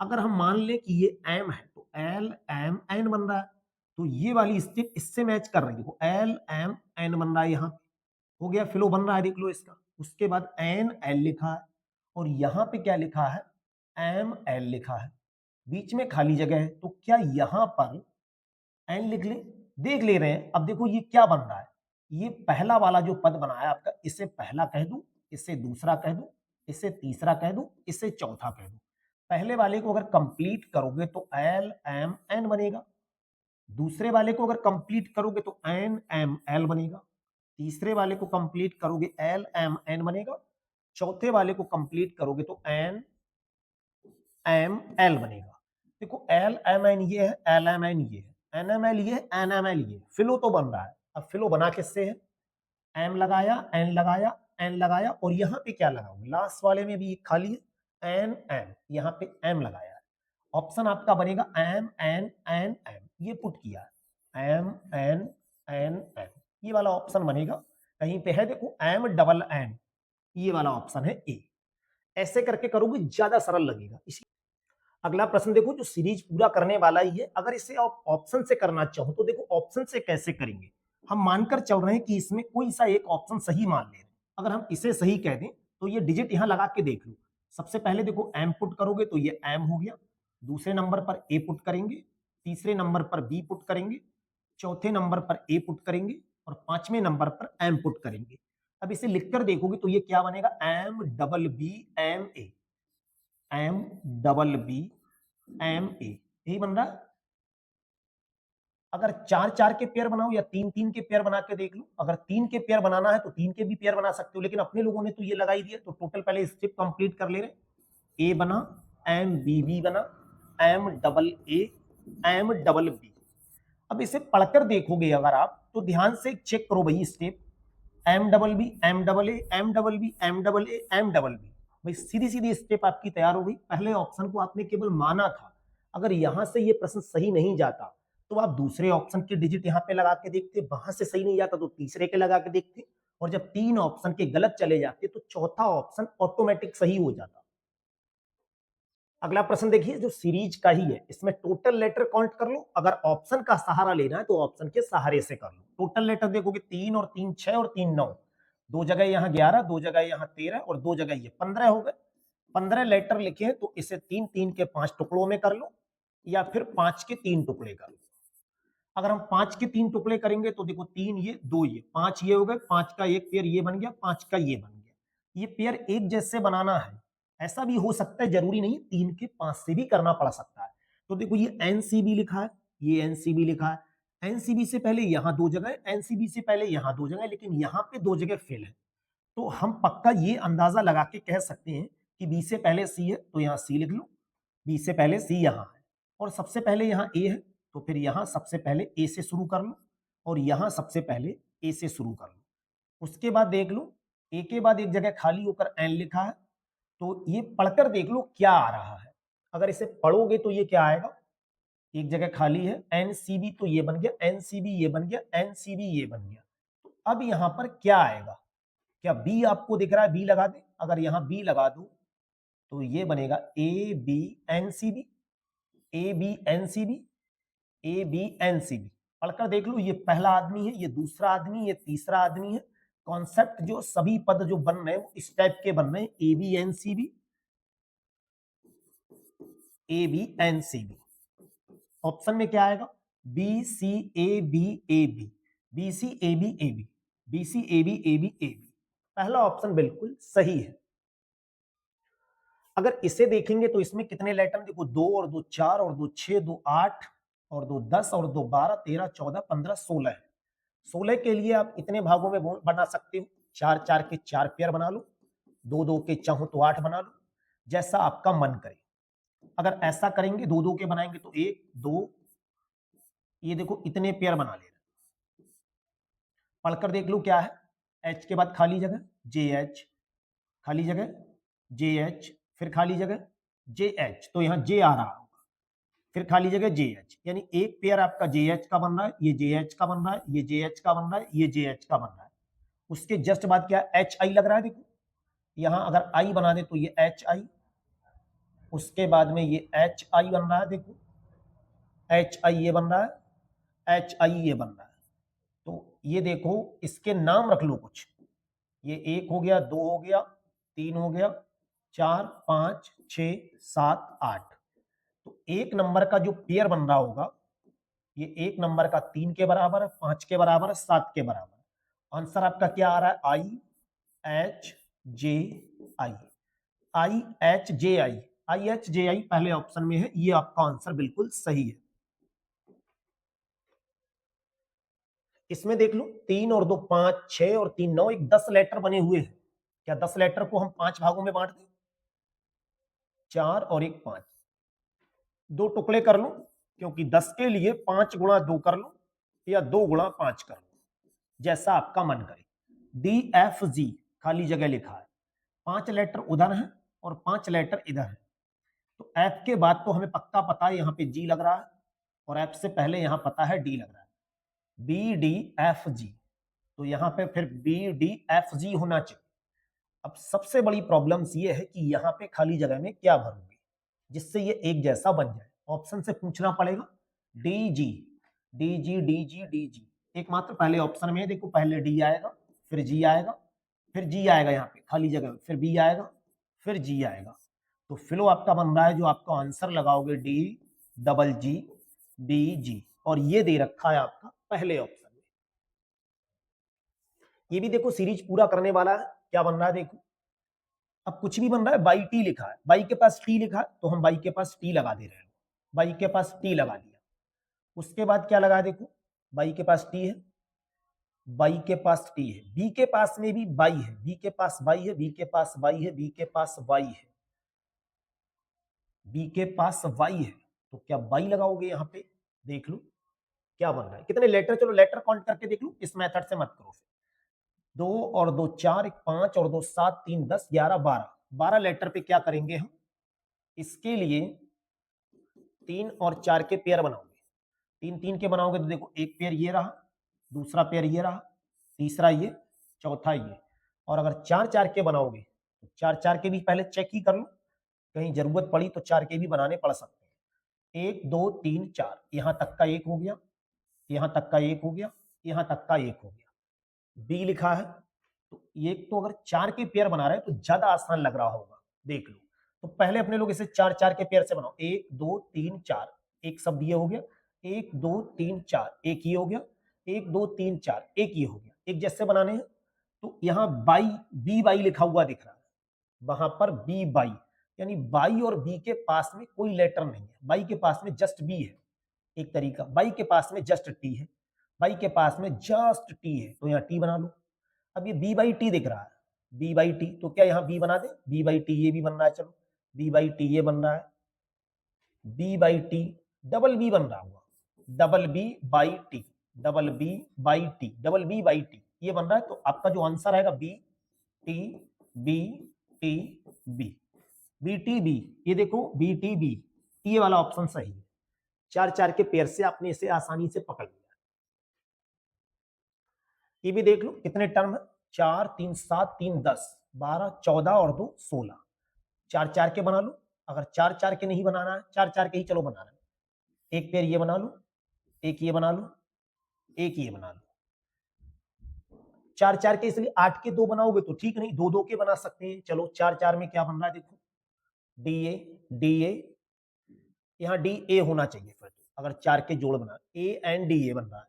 अगर हम मान ले कि ये एम है तो एल एम एन बन रहा है, तो ये वाली स्टेप इससे मैच कर रही है। देखो एल एम एन बन रहा है, यहाँ हो गया, फ्लो बन रहा है, देख लो इसका। उसके बाद एन एल लिखा है, और यहाँ पे क्या लिखा है, एम एल लिखा है, बीच में खाली जगह है, तो क्या यहाँ पर एन लिख ले, देख ले रहे हैं। अब देखो ये क्या बन रहा है, ये पहला वाला जो पद बनाया आपका, इसे पहला कह दूं, इसे दूसरा कह दूं, इसे तीसरा कह दूं, इसे चौथा कह दूं। पहले वाले को अगर कंप्लीट करोगे तो एल एम एन बनेगा, दूसरे वाले को अगर कंप्लीट करोगे तो एन एम एल बनेगा, तीसरे वाले को कंप्लीट करोगे एल एम एन बनेगा, चौथे वाले को कंप्लीट करोगे तो एन एम एल बनेगा। देखो एल एम एन ये है, एल एम एन ये है, एन एम एल ये है, एन एम एल ये है, फिलो तो बन रहा है। अब फिलो बना किससे है, एम लगाया, एन लगाया, एन लगाया, और यहाँ पे क्या लगाऊंगा, लास्ट वाले में भी खाली है, एन एम, यहाँ पे एम लगाया है। ऑप्शन आपका बनेगा एम एन एन एम, ये पुट किया है, एम एन एन एम, ये वाला ऑप्शन बनेगा। कहीं पे है देखो एम डबल एन, ये वाला ऑप्शन है ए। ऐसे करके करोगे ज्यादा सरल लगेगा। इसी अगला प्रश्न देखो, जो सीरीज पूरा करने वाला ही है, अगर इसे आप ऑप्शन से करना चाहो तो देखो ऑप्शन से कैसे करेंगे। हम मानकर चल रहे हैं कि इसमें कोई सा एक ऑप्शन सही मान ले रहे हैं। अगर हम इसे सही कह दें तो ये डिजिट यहां लगा के देख लो। सबसे पहले देखो एम पुट करोगे तो ये एम हो गया, दूसरे नंबर पर ए पुट करेंगे, तीसरे नंबर पर बी पुट करेंगे, चौथे नंबर पर ए पुट करेंगे, और पांचवें नंबर पर एम पुट करेंगे। अब इसे लिखकर देखोगे तो ये क्या बनेगा, M double B M A, M double B M A, यही बन रहा है। अगर चार चार के पेयर बनाओ या तीन तीन के पेयर बना के देख लो। अगर तीन के पेयर बनाना है तो तीन के भी पेयर बना सकते हो, लेकिन अपने लोगों ने तो ये लगा ही दिया, तो टोटल पहले स्टेप कंप्लीट कर ले रहे। ए बना, एम बी बी बना, M double A, M double B. अब इसे पढ़कर देखोगे अगर आप तो ध्यान से चेक करो भाई step, M double B, M double A, M double B, M double A, M double B. भाई सीधी सीधी स्टेप आपकी तैयार हो गई। पहले ऑप्शन को आपने केवल माना था। अगर यहां से ये प्रश्न सही नहीं जाता तो आप दूसरे ऑप्शन के डिजिट यहाँ पे लगा के देखते, वहां से सही नहीं जाता तो तीसरे के लगा के देखते, और जब तीन ऑप्शन के गलत चले जाते तो चौथा ऑप्शन ऑटोमेटिक सही हो जाता। अगला प्रश्न देखिए, जो सीरीज का ही है, इसमें टोटल लेटर काउंट कर लो। अगर ऑप्शन का सहारा लेना है तो ऑप्शन के सहारे से कर लो। टोटल लेटर देखोगे 3 और 3 6 और 3 9, दो जगह यहाँ 11, दो जगह यहाँ 13, और दो जगह ये 15 हो गए। 15 लेटर लिखे हैं तो इसे 3 3 के 5 टुकड़ों में कर लो। या फिर 5 के 3 टुकड़े कर लो। अगर हम 5 के 3 टुकड़े करेंगे तो देखो 3 ये 2 ये 5 ये हो गए, 5 का एक पेयर ये बन गया, 5 का ये बन गया। ये पेयर एक जैसे बनाना है, ऐसा भी हो सकता है, जरूरी नहीं 3 के 5 से भी करना पड़ सकता है। तो देखो ये एनसीबी लिखा है, ये एनसीबी लिखा है, एनसीबी से पहले यहां 2 जगह, एनसीबी से पहले यहां 2 जगह, लेकिन यहां पे 2 जगह फेल है। तो हम पक्का ये अंदाजा लगा के कह सकते हैं कि बी से पहले सी है, तो यहाँ सी लिख लो, बी से पहले सी यहाँ है, और सबसे पहले यहाँ ए है, तो फिर यहाँ सबसे पहले ए से शुरू कर लो, और यहाँ सबसे पहले ए से शुरू कर लो। उसके बाद देख लो, ए के बाद एक जगह खाली होकर एन लिखा है, तो ये पढ़कर देख लो क्या आ रहा है। अगर इसे पढ़ोगे तो ये क्या आएगा, एक जगह खाली है, एनसीबी तो ये बन गया, एनसीबी ये बन गया, एनसीबी ये बन गया। तो अब यहाँ पर क्या आएगा, क्या बी आपको दिख रहा है, बी लगा दे, अगर यहाँ बी लगा दो तो ये बनेगा A B NCB, A B NCB, A B NCB. पढ़कर देख लो, ये पहला आदमी है, ये दूसरा आदमी, ये तीसरा आदमी है। कॉन्सेप्ट जो सभी पद जो बन रहे हैं वो इस टाइप के बन रहे हैं, A B NCB, A B NCB. Option में क्या आएगा, B C A B A B, B C A B A B, B C A B A B A B. पहला ऑप्शन बिल्कुल सही है। अगर इसे देखेंगे तो इसमें कितने लेटर, देखो 2 और 2 4 और 2 6, 2 8 और 2 10 और 2 12 13 14 15 16 है। 16 के लिए आप इतने भागों में बना सकते हो, 4 4 के 4 पेयर बना लो, 2 2 के चाहो तो 8 बना लो, जैसा आपका मन करे। अगर ऐसा करेंगे 2 2 के बनाएंगे तो 1 2, ये देखो इतने पेयर बना ले रहे। पढ़कर देख लो क्या है, एच के बाद खाली जगह जे एच, खाली जगह जे एच, फिर खाली जगह जे एच, तो यहां जे आ रहा होगा, फिर खाली जगह जे एच, यानी एक पेयर आपका जे एच का बन रहा है, ये जे एच का बन रहा है, ये जे एच का बन रहा है, ये जे एच का बन रहा है। उसके जस्ट बाद क्या एच आई लग रहा है, देखो यहां अगर आई बना दे तो ये एच आई, उसके बाद में ये एच आई बन रहा है, देखो एच आई ये बन रहा है, एच आई ये बन रहा है। तो ये देखो इसके नाम रख लो कुछ, ये 1 हो गया, 2 हो गया, 3 हो गया, 4 5 6 7 8। तो 1 नंबर का जो पेयर बन रहा होगा, ये 1 नंबर का 3 के बराबर है, 5 के बराबर है, 7 के बराबर। आंसर आपका क्या आ रहा है, I H J I, I H J I, I H J I पहले ऑप्शन में है, ये आपका आंसर बिल्कुल सही है। इसमें देख लो 3 और 2 5 6 और 3 9, एक 10 लेटर बने हुए हैं। क्या 10 लेटर को हम 5 भागों में बांट दें, 4 और 1 5, 2 टुकड़े कर लो, क्योंकि 10 के लिए 5 गुणा 2 कर लो या 2 गुणा 5 कर लो, जैसा आपका मन करे। डी एफ जी खाली जगह लिखा है, 5 लेटर उधर है और 5 लेटर इधर है। तो एफ के बाद तो हमें पक्का पता है यहाँ पे जी लग रहा है, और एफ से पहले यहाँ पता है डी लग रहा है, बी डी एफ जी, तो यहाँ पे फिर बी डी एफ जी होना चाहिए। अब सबसे बड़ी प्रॉब्लम ये है कि यहाँ पे खाली जगह में क्या भरूंगी जिससे ये एक जैसा बन जाए। ऑप्शन से पूछना पड़ेगा, D G D G D G D G, एकमात्र पहले ऑप्शन में देखो, पहले डी आएगा, फिर जी आएगा, फिर जी आएगा यहाँ पे खाली जगह, फिर बी आएगा, फिर जी आएगा। तो फिलो आपका बन रहा है, जो आपका आंसर लगाओगे D double G D G, और ये दे रखा है आपका पहले ऑप्शन में। ये भी देखो सीरीज पूरा करने वाला है, क्या बन रहा है देखो, अब कुछ भी बन रहा है, बाई टी लिखा है, बाई के पास टी लिखा है, तो हम बाई के पास टी लगा दे रहे हैं, बाई के पास टी लगा दिया। उसके बाद क्या लगा, देखो बाई के पास टी है, बाई के पास टी है, बी के पास में भी बाई है, बी के पास बाई है, बी के पास बाई है, बी के पास बाई है, बी के पास वाई है, तो क्या बाई लगाओगे यहाँ पे, देख लो क्या बन रहा है, कितने लेटर, चलो लेटर काउंट करके देख लो, इस मेथड से मत करो। 2 और 2 4, 5 और 2 7, 3 10 11 12, 12 लेटर पे क्या करेंगे हम, इसके लिए 3 और 4 के पेयर बनाओगे, 3 3 के बनाओगे तो देखो एक पेयर ये रहा, दूसरा पेयर ये रहा, तीसरा ये, चौथा ये। और अगर 4 4 के बनाओगे तो 4 4 के भी पहले चेक ही कर लो, कहीं जरूरत पड़ी तो 4 के भी बनाने पड़ सकते हैं। 1 2 3 4, यहां तक का 1 हो गया, यहां तक का 1 हो गया, यहां तक का 1 हो गया। बी लिखा है, तो ये तो अगर 4 के पेयर बना रहे हैं तो ज्यादा आसान लग रहा होगा, देख लो। तो पहले अपने लोग इसे 4 4 के पेयर से बनाओ, 1 2 3 4, एक शब्द ये हो गया, 1 2 3 4 एक ये हो गया, 1 2 3 4 एक ये हो गया। एक जैसे बनाने हैं तो यहाँ बाई, बी बाई लिखा हुआ दिख रहा है, वहां पर बी बाई, यानी बाई और बी के पास में कोई लेटर नहीं है, बाई के पास में जस्ट बी है एक तरीका, बाई के पास में जस्ट टी है, बाई के पास में जस्ट टी है, तो यहाँ टी बना लो। अब ये बी बाई टी दिख रहा है, बी बाई टी, तो क्या यहाँ बी बना दे, बी बाई टी ये भी बन रहा है, चलो बी बाई टी ये बन रहा है, B by T, double B बन रहा हुआ, double B by T, double B by T, double B by T ये बन रहा है। तो आपका जो आंसर आएगा B T B T B, B T B, ये देखो बी टी बी, ये वाला ऑप्शन सही है। 4 4 के पेयर से आपने इसे आसानी से पकड़ लिया। ये भी देख लो कितने टर्म है, 4 3 7 3 10 12 14 और 2 16, 4 4 के बना लो। अगर 4 4 के नहीं बनाना है, 4 4 के ही चलो बनाना है, एक पेयर ये बना लो, एक ये बना लो, एक ये बना लो। 4 4 के इसलिए 8 के 2 बनाओगे तो ठीक नहीं, 2 2 के बना सकते हैं। चलो 4 4 में क्या बन रहा है देखो, डी ए, यहाँ डी ए होना चाहिए फिर तो, अगर 4 के जोड़ बना, ए एन डी ए बन रहा है,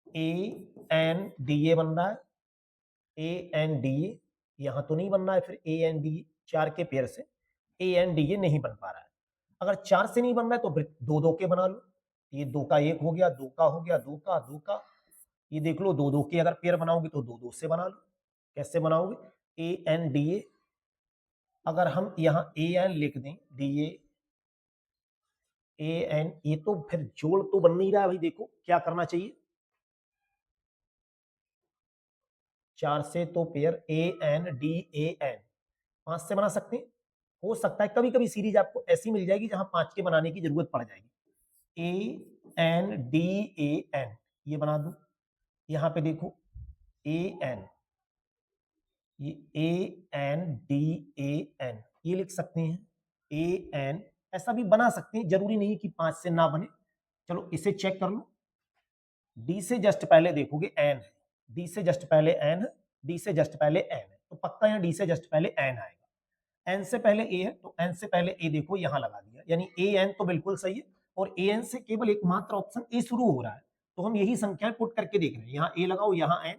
ए एन डी ए बन रहा है, ए एन डी ए, यहां तो नहीं बन रहा है फिर ए एन डी ए, 4 के पेयर से ए एन डी ए नहीं बन पा रहा है। अगर 4 से नहीं बन रहा है तो फिर 2 2 के बना लो, ये 2 का 1 हो गया, 2 का हो गया, 2 का 2 का, ये देख लो 2 2 के अगर पेयर बनाओगे तो 2 2 से बना लो। कैसे बनाओगे, ए एन डी ए, अगर हम यहाँ ए एन लिख दें, डी ए एन, ये तो फिर जोड़ तो बन नहीं रहा है भाई, देखो क्या करना चाहिए, 4 से तो pair A N D A N, 5 से बना सकते हैं। हो सकता है कभी कभी सीरीज आपको ऐसी मिल जाएगी जहां 5 के बनाने की जरूरत पड़ जाएगी, ए एन डी ए एन ये बना दो। यहां पे देखो ए एन, ये ए एन डी ए एन ये लिख सकते हैं, ए एन ऐसा भी बना सकते हैं, जरूरी नहीं कि 5 से ना बने। चलो इसे चेक कर लो, डी से जस्ट पहले देखोगे एन है, डी से जस्ट पहले एन है, डी से जस्ट पहले एन है, तो पक्का यहाँ डी से जस्ट पहले एन आएगा। एन से पहले ए है तो एन से पहले ए देखो यहाँ लगा दिया, यानी ए एन तो बिल्कुल सही है, और ए एन से केवल एकमात्र ऑप्शन ए शुरू हो रहा है, तो हम यही संख्याएं पुट करके देख रहे हैं। यहाँ ए लगाओ, यहाँ एन,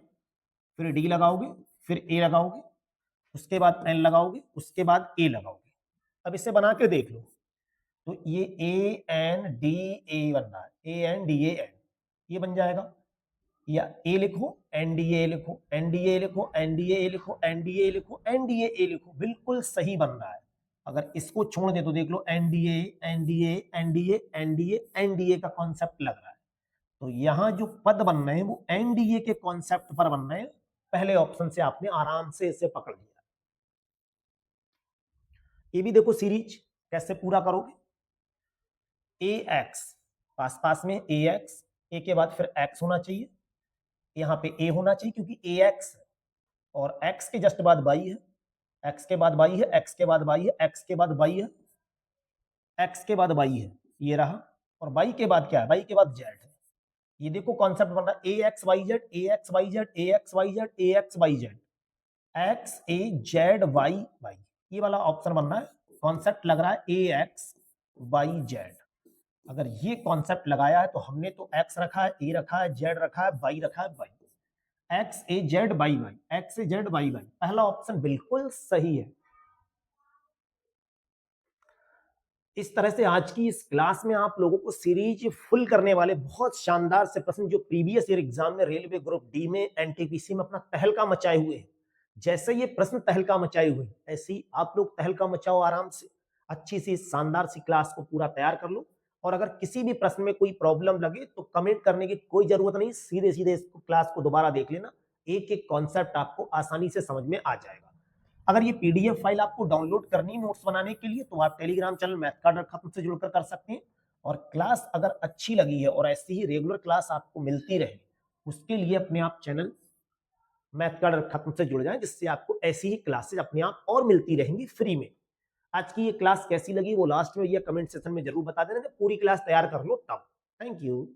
फिर डी लगाओगे, फिर ए लगाओगे, उसके बाद एन लगाओगे, उसके बाद ए लगाओगे। अब इसे बना के देख लो, तो ये ए एन डी ए बन रहा है, ए एन डी ए एन ये बन जाएगा, या ए लिखो एन डी ए लिखो, एन डी ए लिखो, एन डी ए लिखो, एन डी ए लिखो, एन डी ए लिखो, बिल्कुल सही बन रहा है। अगर इसको छोड़ दे तो देख लो N D A N D A N D A N D A N D A का कॉन्सेप्ट लग रहा है, तो यहाँ जो पद बन रहे हैं वो एन डी ए के कॉन्सेप्ट पर बन रहे हैं। पहले ऑप्शन से आपने आराम से इसे पकड़ लिया। ये भी देखो सीरीज कैसे पूरा करोगे, ए एक्स, पास पास में ए एक्स, ए के बाद फिर एक्स होना चाहिए, यहाँ पे ए होना चाहिए क्योंकि ए एक्स है, और एक्स के जस्ट बाद वाई है, एक्स के बाद वाई है, एक्स के बाद वाई है, एक्स के बाद वाई है, एक्स के बाद वाई है, ये रहा, और वाई के बाद क्या है, वाई के बाद जेड है। ये देखो कॉन्सेप्ट बन रहा है ए एक्स वाई जेड, ए एक्स वाई जेड, ए एक्स वाई जेड, ए एक्स वाई जेड, एक्स ए जेड वाई वाई, ये वाला ऑप्शन बन रहा है। कॉन्सेप्ट लग रहा है ए एक्स वाई जेड। अगर ये कॉन्सेप्ट लगाया है तो हमने तो एक्स रखा है, ए रखा है, जेड रखा है, वाई रखा है, वाई, एक्स ए जेड वाई वाई, एक्स ए जेड वाई वाई, पहला ऑप्शन बिल्कुल सही है। इस तरह से आज की इस क्लास में आप लोगों को सीरीज फुल करने वाले बहुत शानदार से प्रश्न जो प्रीवियस ईयर एग्जाम में रेलवे ग्रुप डी में एनटीपीसी में अपना तहलका मचाए हुए हैं, जैसे ये प्रश्न तहलका मचाए हुए हैं ऐसे ही आप लोग तहलका मचाओ, आराम से अच्छी सी शानदार सी क्लास को पूरा तैयार कर लो। और अगर किसी भी प्रश्न में कोई प्रॉब्लम लगे तो कमेंट करने की कोई जरूरत नहीं, सीधे सीधे इस क्लास को दोबारा देख लेना, एक एक कॉन्सेप्ट आपको आसानी से समझ में आ जाएगा। अगर ये पीडीएफ फाइल आपको डाउनलोड करनी है नोट्स बनाने के लिए तो आप टेलीग्राम चैनल मैथ का डर खत्म से जुड़कर कर सकते हैं। और क्लास अगर अच्छी लगी है और ऐसी ही रेगुलर क्लास आपको मिलती रहे, उसके लिए अपने आप चैनल मैथ का डर खत्म से जुड़ जाएं, जिससे आपको ऐसी ही क्लासेज अपने आप और मिलती रहेंगी फ्री में। आज की ये क्लास कैसी लगी वो लास्ट में या कमेंट सेक्शन में जरूर बता देना, जब पूरी क्लास तैयार कर लो तब। Thank you.